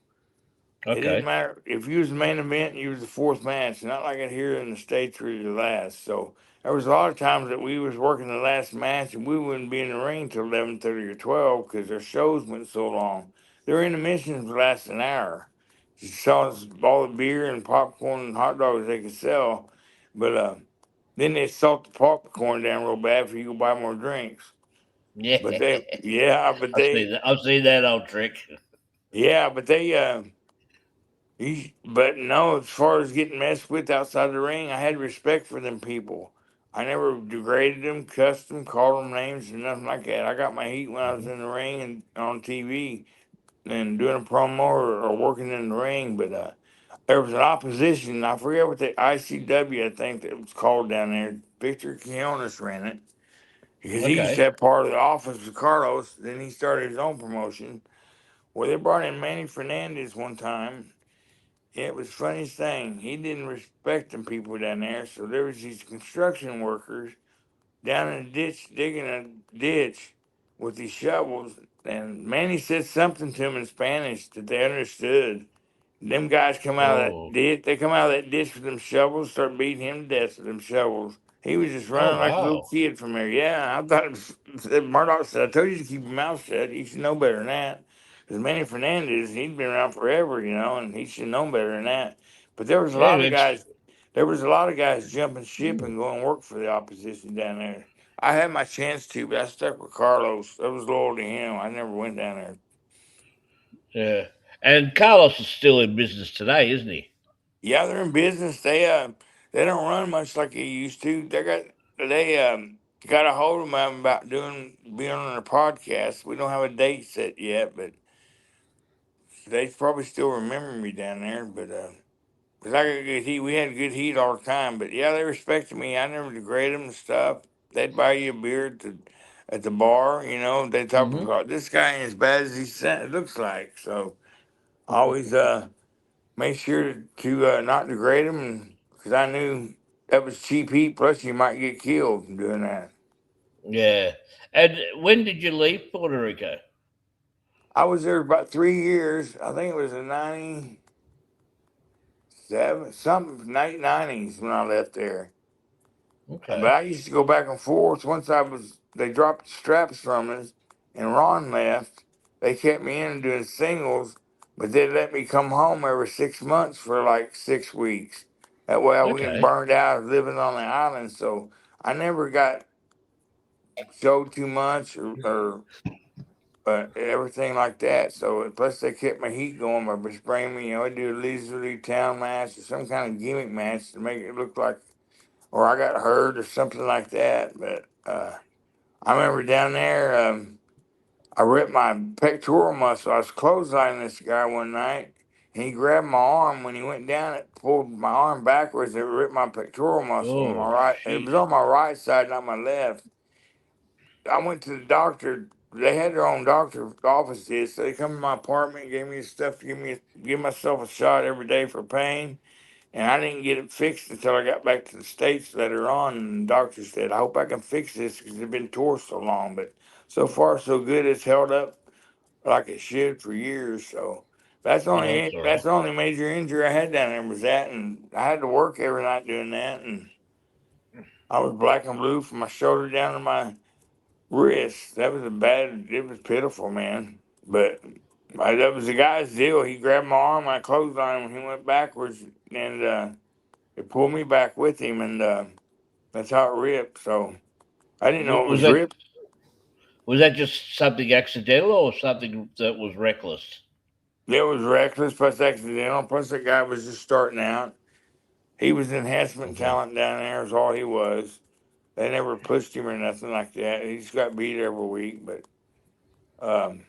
It didn't Okay. matter if you was the main event, you was the fourth match. Not like it here in the states where you're the last. So there was a lot of times that we was working the last match and we wouldn't be in the ring till 11:30 or 12 because their shows went so long. Their intermissions would last an hour. You saw us all the beer and popcorn and hot dogs they could sell, but then they salt the popcorn down real bad for you to buy more drinks. Yeah, But they, yeah, but they, I've seen that old trick. yeah, but they, but no, as far as getting messed with outside the ring, I had respect for them people. I never degraded them, cussed them, called them names, or nothing like that. I got my heat when I was Mhm. in the ring and on TV and doing a promo or working in the ring. But there was an opposition. I forget what the ICW, I think that was called down there. Victor Quinones ran it because he used to Okay. have part of the office with Carlos. Then he started his own promotion. Well, they brought in Manny Fernandez one time. Yeah, it was the funniest thing. He didn't respect them people down there. So there was these construction workers down in a ditch digging a ditch with these shovels. And Manny said something to him in Spanish that they understood. Them guys come out of that Oh, ditch. They come out of that ditch with them shovels, start beating him to death with them shovels. He was just oh running like a little wow. kid from there. Yeah, I thought Murdoch said, "I told you to keep your mouth shut. You should know better than that." Because Manny Fernandez, he'd been around forever, and he should know better than that. But there was a Yeah, lot of it's guys. There was a lot of guys jumping ship and going work for the opposition down there. I had my chance to, but I stuck with Carlos. I was loyal to him. I never went down there. yeah. And Carlos is still in business today, isn't he? Yeah, they're in business. They don't run much like they used to. They got a hold of them about doing being on a podcast. We don't have a date set yet, but they probably still remember me down there. But 'cause I got good heat, we had good heat all the time. But yeah, they respected me. I never degraded them and stuff. They'd buy you a beer at the bar. They talk Mm-hmm. about this guy ain't as bad as it looks like. So I always make sure to not degrade them, because I knew that was cheap heat. Plus, you might get killed doing that. Yeah. And when did you leave Puerto Rico? I was there about 3 years. I think it was in '97, something late '90s when I left there. But Okay. I used to go back and forth. They dropped the straps from us, and Ron left. They kept me in doing singles, but they let me come home every 6 months for like 6 weeks. That way I was getting Okay. burned out living on the island. So I never got showed too much or everything like that. So plus they kept my heat going by spraying me. I'd do a leisurely town match or some kind of gimmick match to make it look like, or I got hurt or something like that. But I remember down there, I ripped my pectoral muscle. I was clotheslining this guy one night, and he grabbed my arm. When he went down, it pulled my arm backwards. It ripped my pectoral muscle on my Oh, right. It was jeez. on my right side, not my left. I went to the doctor. They had their own doctor offices, so they come to my apartment, gave me stuff to give myself a shot every day for pain. And I didn't get it fixed until I got back to the States later on. And the doctor said, I hope I can fix this because it's been tore so long. But so far, so good. It's held up like it should for years. So Oh, that's all that's right. the only major injury I had down there was that. And I had to work every night doing that. And I was black and blue from my shoulder down to my wrist. It was pitiful, man. But that was the guy's deal. He grabbed my arm, I clotheslined him, he went backwards, and it pulled me back with him, and that's how it ripped. So I didn't know it Was was that ripped. just something accidental or something that was reckless? It was reckless plus accidental. Plus, the guy was just starting out. He was enhancement Okay. talent down there, is all he was. They never pushed him or nothing like that. He just got beat every week, but um,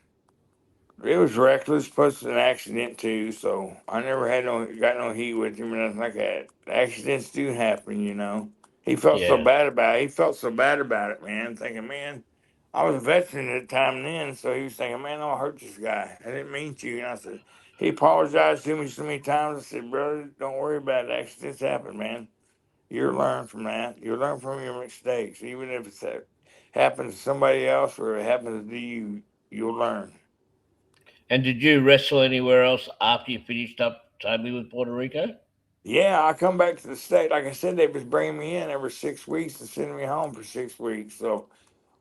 it was reckless, plus an accident too. So I never had got no heat with him or nothing like that. Accidents do happen, you know. He felt so Yeah. bad about it. He felt so bad about it, man. Thinking, man, I was a veteran at the time then, so he was thinking, man, I'll hurt this guy. I didn't mean to. And I said, he apologized to me so many times. I said, brother, don't worry about it. Accidents happen, man. You'll learn from that. You'll learn from your mistakes, even if happens to somebody else or it happens to you. You'll learn. And did you wrestle anywhere else after you finished up totally with Puerto Rico? Yeah, I come back to the state. Like I said, they was bringing me in every 6 weeks and sending me home for 6 weeks. So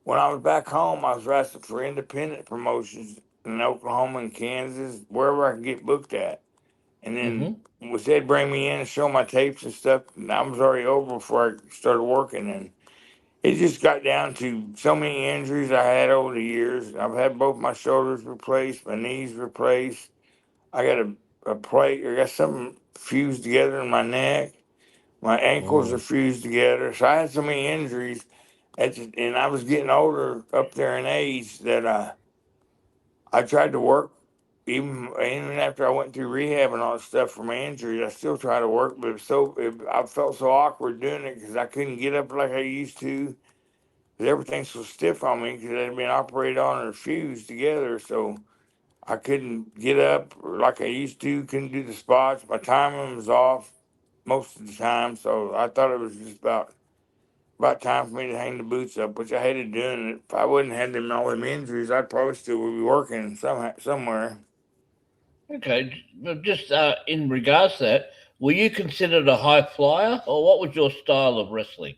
when I was back home, I was wrestling for independent promotions in Oklahoma and Kansas, wherever I could get booked at. And then Mm-hmm. was they'd bring me in and show my tapes and stuff. And I was already over before I started working. And it just got down to so many injuries I had over the years. I've had both my shoulders replaced, my knees replaced. I got a plate, I got something fused together in my neck. My ankles are Mm. fused together. So I had so many injuries, and I was getting older up there in age that I tried to work. Even after I went through rehab and all that stuff for my injuries, I still try to work. But I felt so awkward doing it because I couldn't get up like I used to. 'Cause everything's so stiff on me because I'd been operated on and fused together. So I couldn't get up like I used to. Couldn't do the spots. My timing was off most of the time. So I thought it was just about time for me to hang the boots up, which I hated doing it. If I wouldn't have them all them injuries, I'd probably still be working somewhere. Okay. But just in regards to that, were you considered a high flyer, or what was your style of wrestling?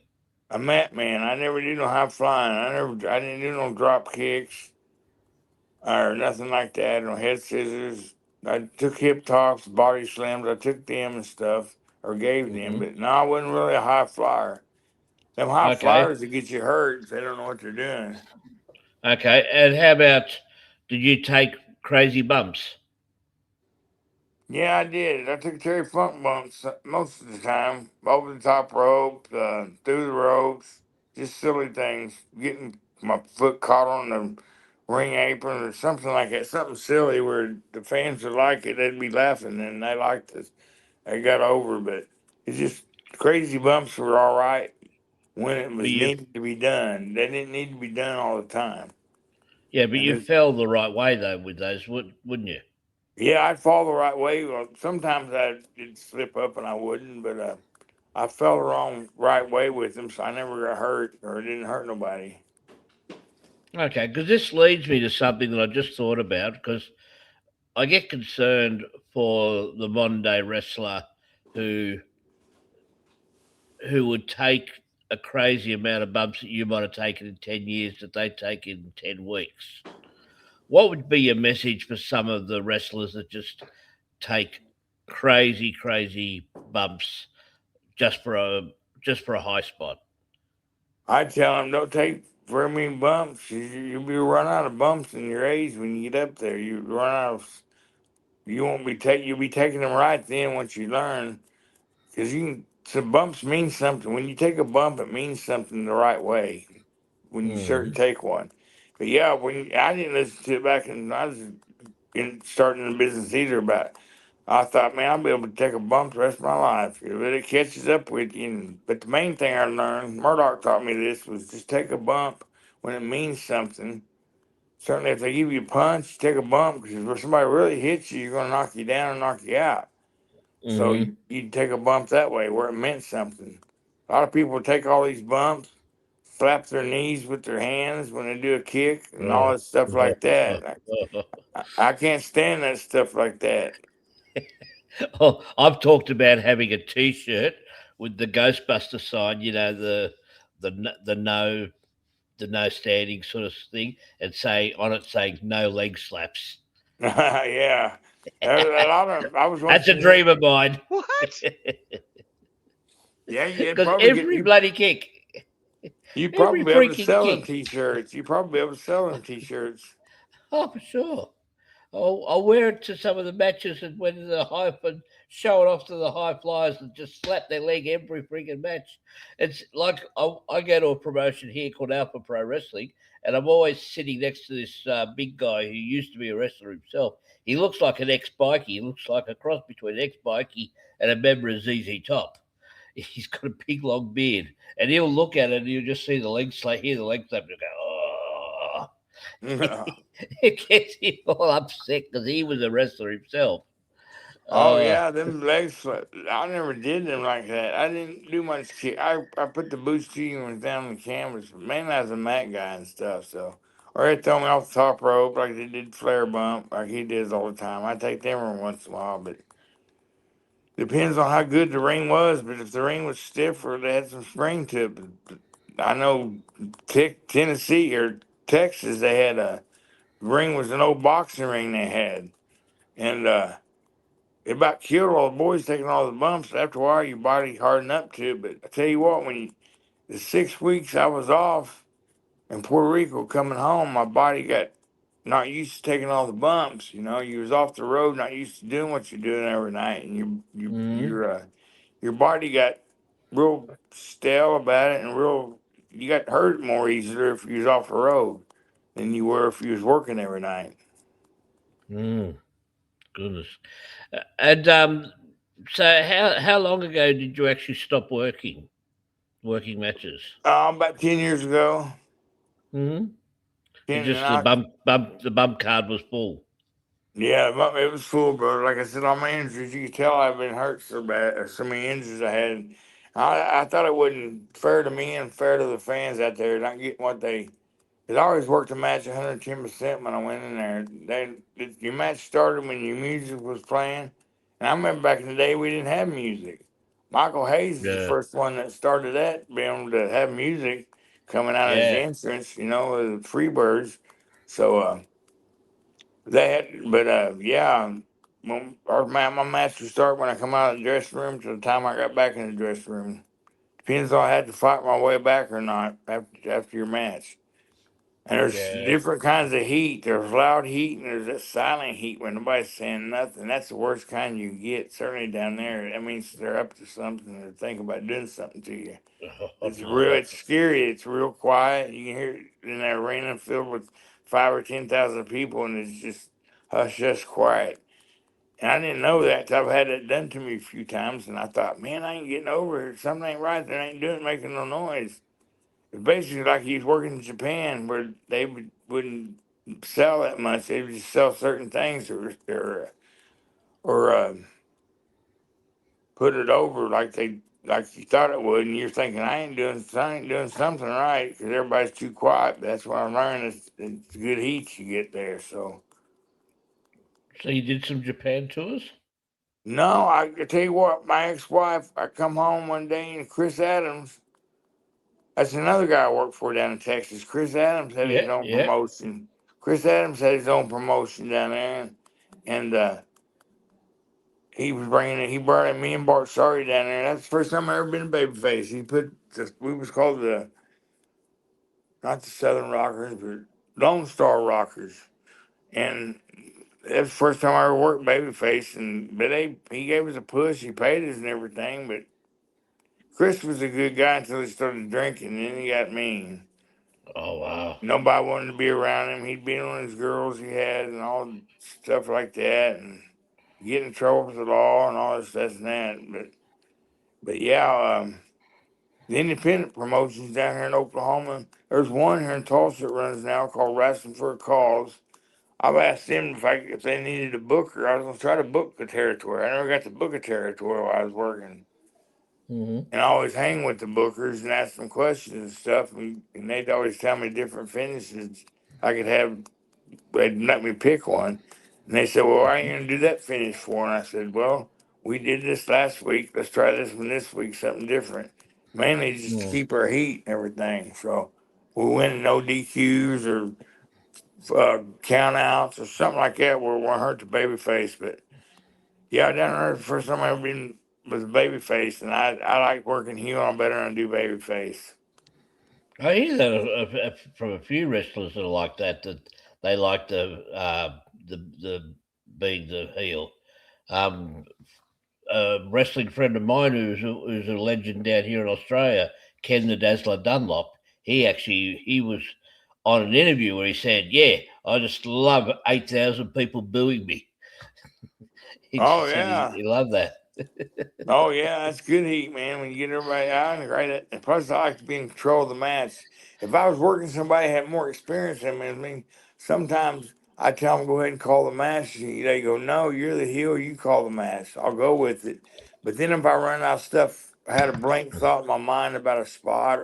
A mat man. I never did no high flying. I didn't do no drop kicks or nothing like that. No head scissors. I took hip tops, body slams. I took them and stuff or gave them, Mm-hmm. but no, I wasn't really a high flyer. Them high Okay. flyers that get you hurt, they don't know what they're doing. Okay. And how about, did you take crazy bumps? Yeah, I did. I took Terry Funk bumps most of the time, over the top rope, through the ropes, just silly things. Getting my foot caught on the ring apron or something like that, something silly where the fans would like it, they'd be laughing and they liked it. They got over, but it's just crazy bumps were all right when it But was you, needed to be done. They didn't need to be done all the time. yeah, but And you there's fell the right way though with those, wouldn't you? Yeah, I'd fall the right way. Well, sometimes I did slip up and I wouldn't, but I fell the wrong right way with them, so I never got hurt or it didn't hurt nobody. Okay, because this leads me to something that I just thought about. Because I get concerned for the modern day wrestler who who would take a crazy amount of bumps that you might have taken in 10 years that they take in 10 weeks. What would be your message for some of the wrestlers that just take crazy, crazy bumps just for a high spot? I tell them don't take very many bumps. You'll be run out of bumps in your age when you get up there. You run out of. You won't be take. You'll be taking them right then once you learn. Because you can. So bumps mean something. When you take a bump, it means something the right way. When you certain Mm, take one. But yeah, I didn't listen to it back when I was starting the business either. But I thought, man, I'll be able to take a bump the rest of my life. But it catches up with you. But the main thing I learned, Murdoch taught me this, was just take a bump when it means something. Certainly, if they give you a punch, take a bump because if somebody really hits you, you're going to knock you down and knock you out. So mm-hmm. you take a bump that way where it meant something. A lot of people take all these bumps, slap their knees with their hands when they do a kick and all that stuff like that. I can't stand that stuff like that. Oh, I've talked about having a T-shirt with the Ghostbuster sign, the no standing sort of thing, and say on it saying no leg slaps. Yeah. A lot of I was once That's a in the dream of mine. What? yeah, you'd Because probably get every bloody kick, you every probably be able to freaking sell them kick. t-shirts. You probably be able to sell them t-shirts. Oh, for sure. I'll wear it to some of the matches and when the hype and show it off to the high flyers and just slap their leg every freaking match. It's like I go to a promotion here called Alpha Pro Wrestling, and I'm always sitting next to this big guy who used to be a wrestler himself. He looks like an ex-bikie. He looks like a cross between an ex-bikie and a member of ZZ Top. He's got a big long beard, and he'll look at it and you'll just see the legs slap, hear the legs slap, and go, oh. It gets him all upset because he was a wrestler himself. Oh Uh, yeah, them legs. I never did them like that. I didn't do much kick. I put the boost ones down on the canvas. But mainly I was a mat guy and stuff. So, or they throw me off the top rope like they did flare bump, like he does all the time. I take them every once in a while, but depends on how good the ring was. But if the ring was stiff or they had some spring to it, but I know Tennessee or Texas, they had a ring was an old boxing ring they had, and it about killed all the boys taking all the bumps. After a while, your body hardened up to it. But I tell you what, the 6 weeks I was off in Puerto Rico coming home, my body got not used to taking all the bumps. You know, you was off the road, not used to doing what you're doing every night, and mm, your body got real stale about it, and real you got hurt more easier if you was off the road than you were if you was working every night. mm, goodness. And so how long ago did you actually stop working matches? About 10 years ago, Hmm. It 10 and just the bump card was full. yeah, it was full, bro. Like I said, all my injuries, you could tell I've been hurt so bad, or so many injuries I had. I thought it wasn't fair to me and fair to the fans out there not getting what they. Cause I always worked a match 110% when I went in there. Your match started when your music was playing, and I remember back in the day we didn't have music. Michael Hayes is the Yeah, first one that started that, being able to have music coming out of his yeah, entrance. You know, the Freebirds. So. Yeah, my match would start when I come out of the dressing room to the time I got back in the dressing room. Depends on I had to fight my way back or not after your match. And there's yeah. different kinds of heat. There's loud heat and there's that silent heat when nobody's saying nothing. That's the worst kind you get, certainly down there. That means they're up to something or thinking about doing something to you. It's scary. It's real quiet. You can hear it in that arena filled with 5 or 10,000 people, and it's just hush, hush, quiet. And I didn't know that till I've had it done to me a few times, and I thought, man, I ain't getting over it. Something ain't right. They ain't making no noise. It's basically like he's working in Japan, where they wouldn't sell that much. They would just sell certain things, or put it over like you thought it would, and you're thinking I ain't doing something right because everybody's too quiet. But that's what I learned. It's good heat you get there. So So you did some Japan tours? no, I tell you what, my ex-wife, I come home one day and Chris Adams That's another guy I work for down in Texas. Chris Adams had his Yeah, own yeah. promotion. Chris Adams had his own promotion down there, and he was bringing it. He brought in me and Bart Sorry down there. That's the first time I ever been to Babyface. We was called not the Southern Rockers, but Lone Star Rockers, and that's the first time I ever worked Babyface. He gave us a push. He paid us and everything, but Chris was a good guy until he started drinking, and then he got mean. Oh wow. Nobody wanted to be around him. He'd beat on his girls he had and all stuff like that, and get in trouble with the law and all this and that. But yeah, the independent promotions down here in Oklahoma. There's one here in Tulsa that runs now called Wrestling for a Cause. I've asked them if they needed a booker. I was gonna try to book the territory. I never got to book a territory while I was working. Hmm. And I always hang with the bookers and ask them questions and stuff, and they'd always tell me different finishes I could have. They'd let me pick one, and they said, "Well, why are you gonna do that finish for?" And I said, "Well, we did this last week. Let's try this one this week, something different. Mainly just to Mm. keep our heat and everything." So we win no DQs or count outs or something like that where it won't hurt the baby face. But yeah, down there the first time I ever been was baby face, and I like working heel. I'm better than I do baby face. I hear that from a few wrestlers that are like that. That they like the being the heel. Um, a wrestling friend of mine who's a legend down here in Australia, Ken the Dazzler Dunlop. He was on an interview where he said, "Yeah, I just love 8,000 people booing me." He Oh just said yeah. he loved that. Oh yeah, that's good heat, man. When you get everybody out and right, and plus I like to be in control of the match. If I was working somebody that had more experience than me, sometimes I tell them go ahead and call the match. And they go, "No, you're the heel. You call the match. I'll go with it." But then if I run out of stuff, I had a blank thought in my mind about a spot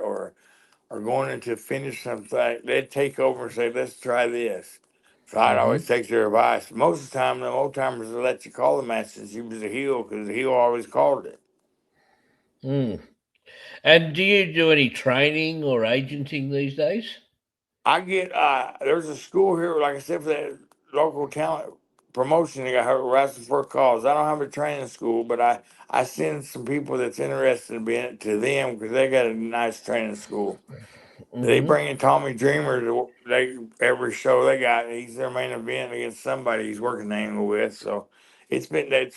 or going into finish something, they'd take over and say, "Let's try this." So I'd always Hmm. take their advice. Most of the time, the old timers would let you call the match since you was a heel because the heel always called it. Mm. And do you do any training or agenting these days? There's a school here, like I said, for that local talent promotion. They got her wrestling for a cause. I don't have a training school, but I send some people that's interested in being to them because they got a nice training school. They Hmm. bring in Tommy Dreamer to every show they got. He's their main event against somebody he's working the angle with. So it's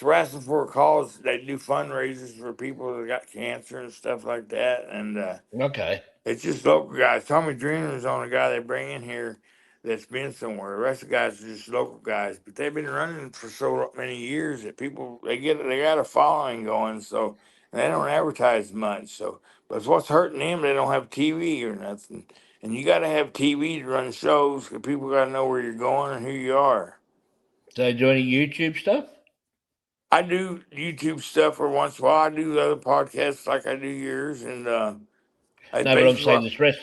wrestling for a cause. They do fundraisers for people that got cancer and stuff like that, and Okay. it's just local guys. Tommy Dreamer's the only guy they bring in here that's been somewhere. The rest of the guys are just local guys, but they've been running for so many years that people they got a following going. So and they don't advertise much. So, but what's hurting them? They don't have TV or nothing. And you got to have TV to run shows because people got to know where you're going and who you are. So do any YouTube stuff? I do YouTube stuff for once in a while. I do other podcasts like I do yours, and I No, but I'm basically, saying this rest.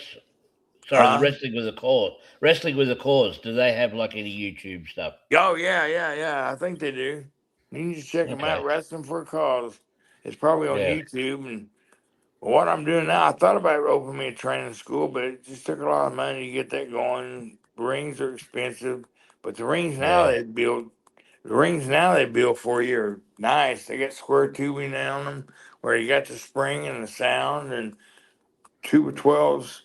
Sorry, the huh? wrestling with a cause. Wrestling with a cause. Do they have like any YouTube stuff? Oh yeah. I think they do. You can just check them out. Okay. Wrestling for a Cause. It's probably on Yeah. YouTube. And what I'm doing now, I thought about opening me a training school, but it just took a lot of money to get that going. Rings are expensive, but Yeah. the rings now they build for you are nice. They got square tubing on them where you got the spring and the sound and two of 12s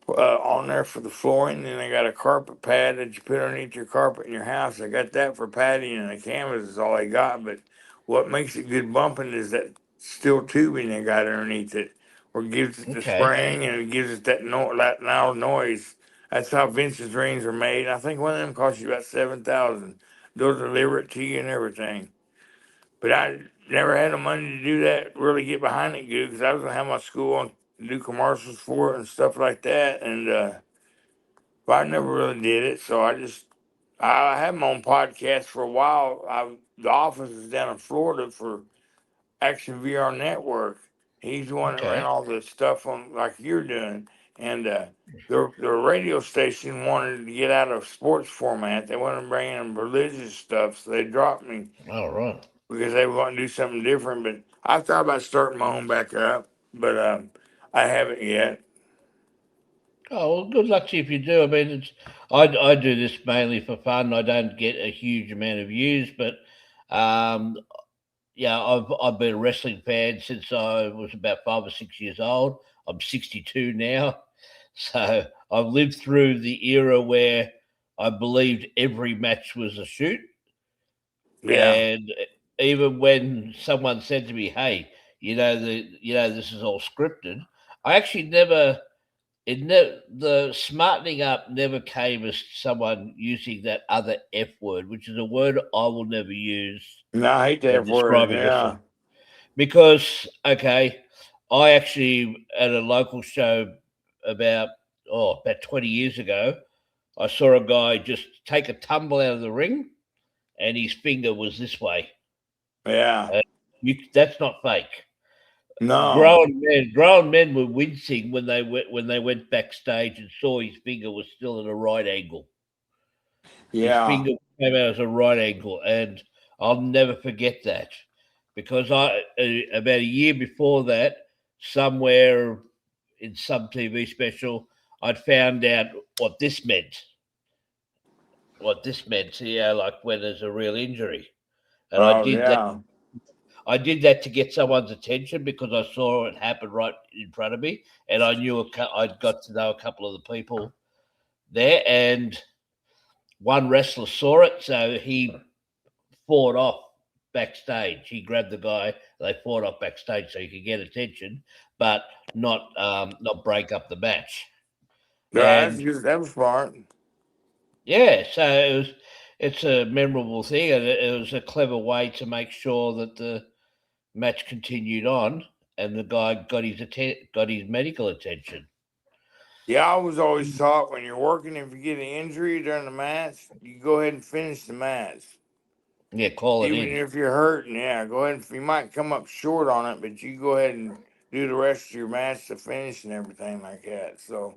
on there for the flooring. And they got a carpet pad that you put underneath your carpet in your house. I got that for padding, and the canvas is all I got. But what makes it good bumping is that steel tubing they got underneath it, where it gives it the Okay. spring and it gives it that loud noise. That's how Vince's rings are made. I think one of them cost you about 7,000. They'll deliver it to you and everything. But I never had the money to do that, really get behind it good, because I was gonna have my school on do commercials for it and stuff like that, and but I never really did it. So I had my own podcast for a while. The office is down in Florida for Action VR Network. He's the one that ran Okay. all the stuff on like you're doing, and the radio station wanted to get out of sports format. They wanted to bring in religious stuff, so they dropped me All right. because they want to do something different. But I thought about starting my own back up, but I haven't yet. Oh well, good luck to you if you do. I mean, I do this mainly for fun. I don't get a huge amount of views, but um, yeah, I've been a wrestling fan since I was about 5 or 6 years old. I'm 62 now, so I've lived through the era where I believed every match was a shoot, Yeah. and even when someone said to me, "Hey, this is all scripted," I actually never the smartening up never came as someone using that other F word, which is a word I will never use No, I hate when that word. describing Yeah. wrestling. Because, okay, I actually, at a local show about, about 20 years ago, I saw a guy just take a tumble out of the ring and his finger was this way. Yeah. Uh, that's not fake. No. Grown men were wincing when they went backstage and saw his finger was still at a right angle. His Yeah. finger came out as a right angle, and I'll never forget that because about a year before that, somewhere in some TV special, I'd found out what this meant. What this meant, so yeah, like when there's a real injury, and I Oh, did that. yeah. I did that to get someone's attention because I saw it happen right in front of me, and I knew I'd got to know a couple of the people there, and one wrestler saw it, so he fought off backstage. He grabbed the guy. They fought off backstage so he could get attention, but not break up the match. Yeah, that's And good. That was smart. yeah, so it's a memorable thing, and it was a clever way to make sure that the match continued on, and the guy got his medical attention. Yeah, I was always taught when you're working, if you get an injury during the match, you go ahead and finish the match. Yeah, call it Even in. if you're hurting, yeah, go ahead. You might come up short on it, but you go ahead and do the rest of your match to finish and everything like that. So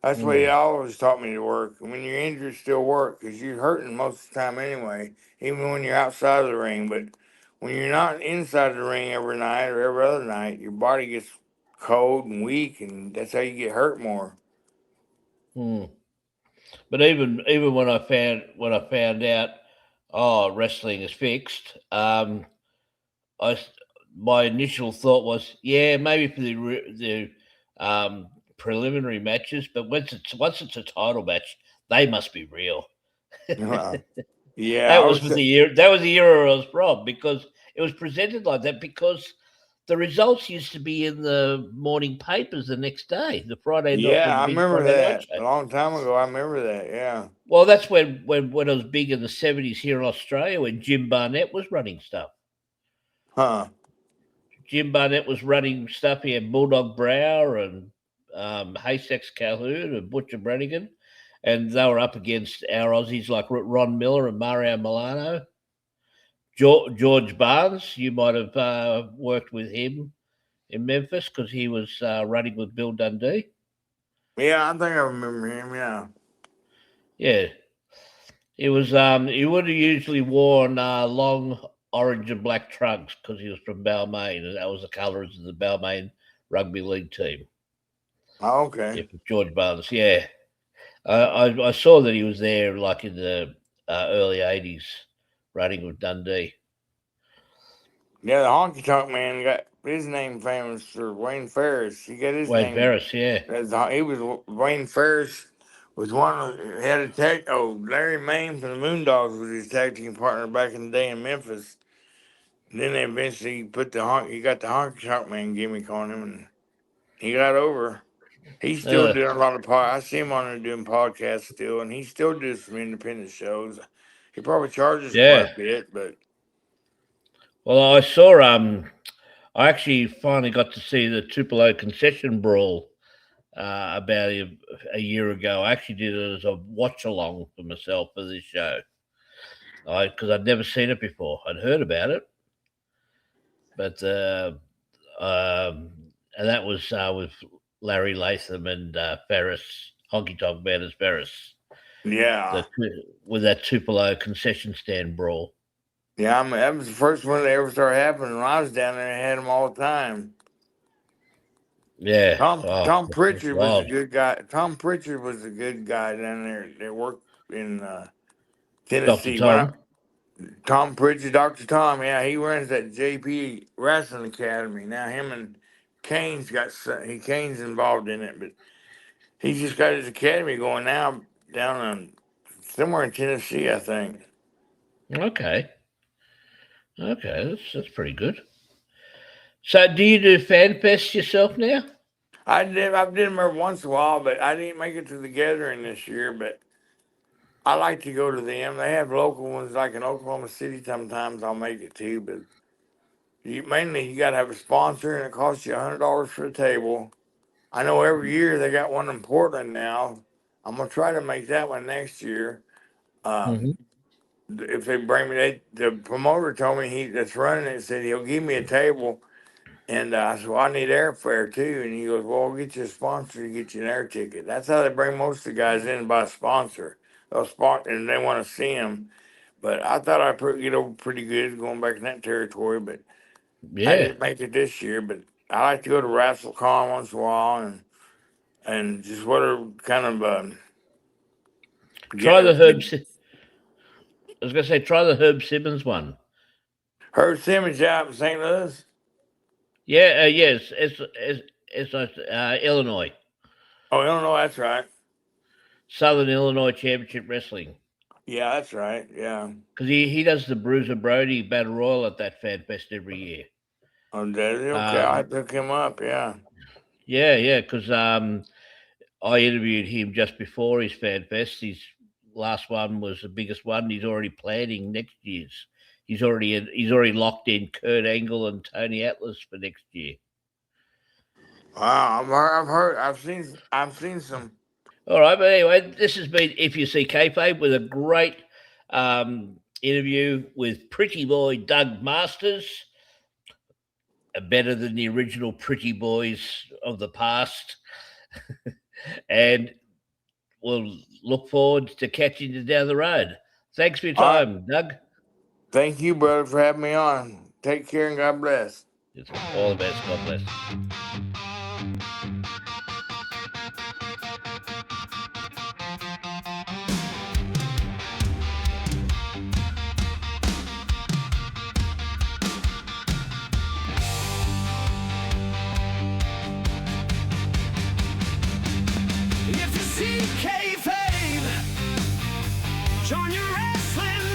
that's the way they Mm, always taught me to work. When you're injured, still work because you're hurting most of the time anyway, even when you're outside of the ring. But when you're not inside the ring every night or every other night, your body gets cold and weak, and that's how you get hurt more. mm. But even when I found out, oh, wrestling is fixed. I s- my initial thought was, yeah, maybe for the preliminary matches, but once it's a title match, they must be real. Yeah, I That was was. for the year. That was the era I was from because it was presented like that because the results used to be in the morning papers the next day, the Friday night Yeah, with the I big remember Friday night that show. a long time ago. I remember that. Yeah. Well, that's when it was big in the 70s here in Australia when Jim Barnett was running stuff. Huh. Jim Barnett was running stuff. He had Bulldog Brower and Haystacks Calhoun and Butcher Brannigan, and they were up against our Aussies like Ron Miller and Mario Milano. George Barnes, you might have worked with him in Memphis because he was running with Bill Dundee. Yeah, I think I remember him. Yeah. Yeah, it was. He would have usually worn long orange and black trunks because he was from Balmain, and that was the colours of the Balmain rugby league team. Oh, okay. Yeah, for George Barnes. Yeah, I saw that he was there like in the early '80s, running with Dundee. Yeah, the honky tonk man got his name famous for Wayne Ferris. He got his Wade name. Ferris. Yeah. He was Wayne Ferris was one of had a tag. Oh, Larry Mayne from the Moondogs was his tag team partner back in the day in Memphis. And then they eventually put he got the honky tonk man gimmick on him, and he got over. He's still Uh, doing a lot of I see him on there doing podcasts still, and he still does some independent shows. He probably charges quite yeah. a bit, but Well, I saw. I actually finally got to see the Tupelo concession brawl about a year ago. I actually did it as a watch along for myself for this show because I'd never seen it before. I'd heard about it, but and that was with Larry Latham and Ferris, Honky Tonk Man as Ferris, yeah. the, with that Tupelo concession stand brawl. Yeah, I mean, that was the first one that ever started happening when I was down there. I had them all the time. Yeah. Tom That's Pritchard was a wild. good guy. Tom Pritchard was a good guy down there that worked in Dr. Tennessee. Tom. Tom Pritchard, Dr. Tom, yeah, he runs that JP Wrestling Academy now. Him and Kane's involved in it, but he's just got his academy going now down in somewhere in Tennessee, I think. Okay. Okay. That's pretty good. So, do you do fan fest yourself now? I've did them every once in a while, but I didn't make it to the gathering this year. But I like to go to them. They have local ones like in Oklahoma City. Sometimes I'll make it too, but mainly you got to have a sponsor, and it costs you $100 for a table. I know every year they got one in Portland now. I'm gonna try to make that one next year. Um, Hmm. if they bring me, the promoter told me that's running it said he'll give me a table, and I said, well, I need airfare too, and he goes, well, we'll get you a sponsor to get you an air ticket. That's how they bring most of the guys in by a sponsor. They'll sponsor and they want to see him. But I thought I'd get over pretty good going back in that territory, but I Yeah. didn't make it this year. But I like to go to WrestleCon once in a while and just what are kind of Try get, the Herb. I was going to say, try the Herb Simmons one. Herb Simmons out in St. Louis. Yeah. Yes. It's Illinois, Oh, Illinois, that's right. Southern Illinois Championship Wrestling. Yeah, that's right. Yeah. Because he does the Bruiser Brody Battle Royal at that fan fest every year. Oh, does he? Okay, I Um, took him up. Yeah. yeah. Because I interviewed him just before his fan fest. His last one was the biggest one. He's already planning next year's. He's already locked in Kurt Angle and Tony Atlas for next year. Wow, I've seen some. All right, but anyway, this has been If You See Kayfabe with a great interview with Pretty Boy Doug Masters, better than the original Pretty Boys of the past, and we'll look forward to catching you down the road. Thanks for your All right. time, Doug. Thank you, brother, for having me on. Take care and God bless. It's all the best. God bless. If you see Kayfabe, join your wrestling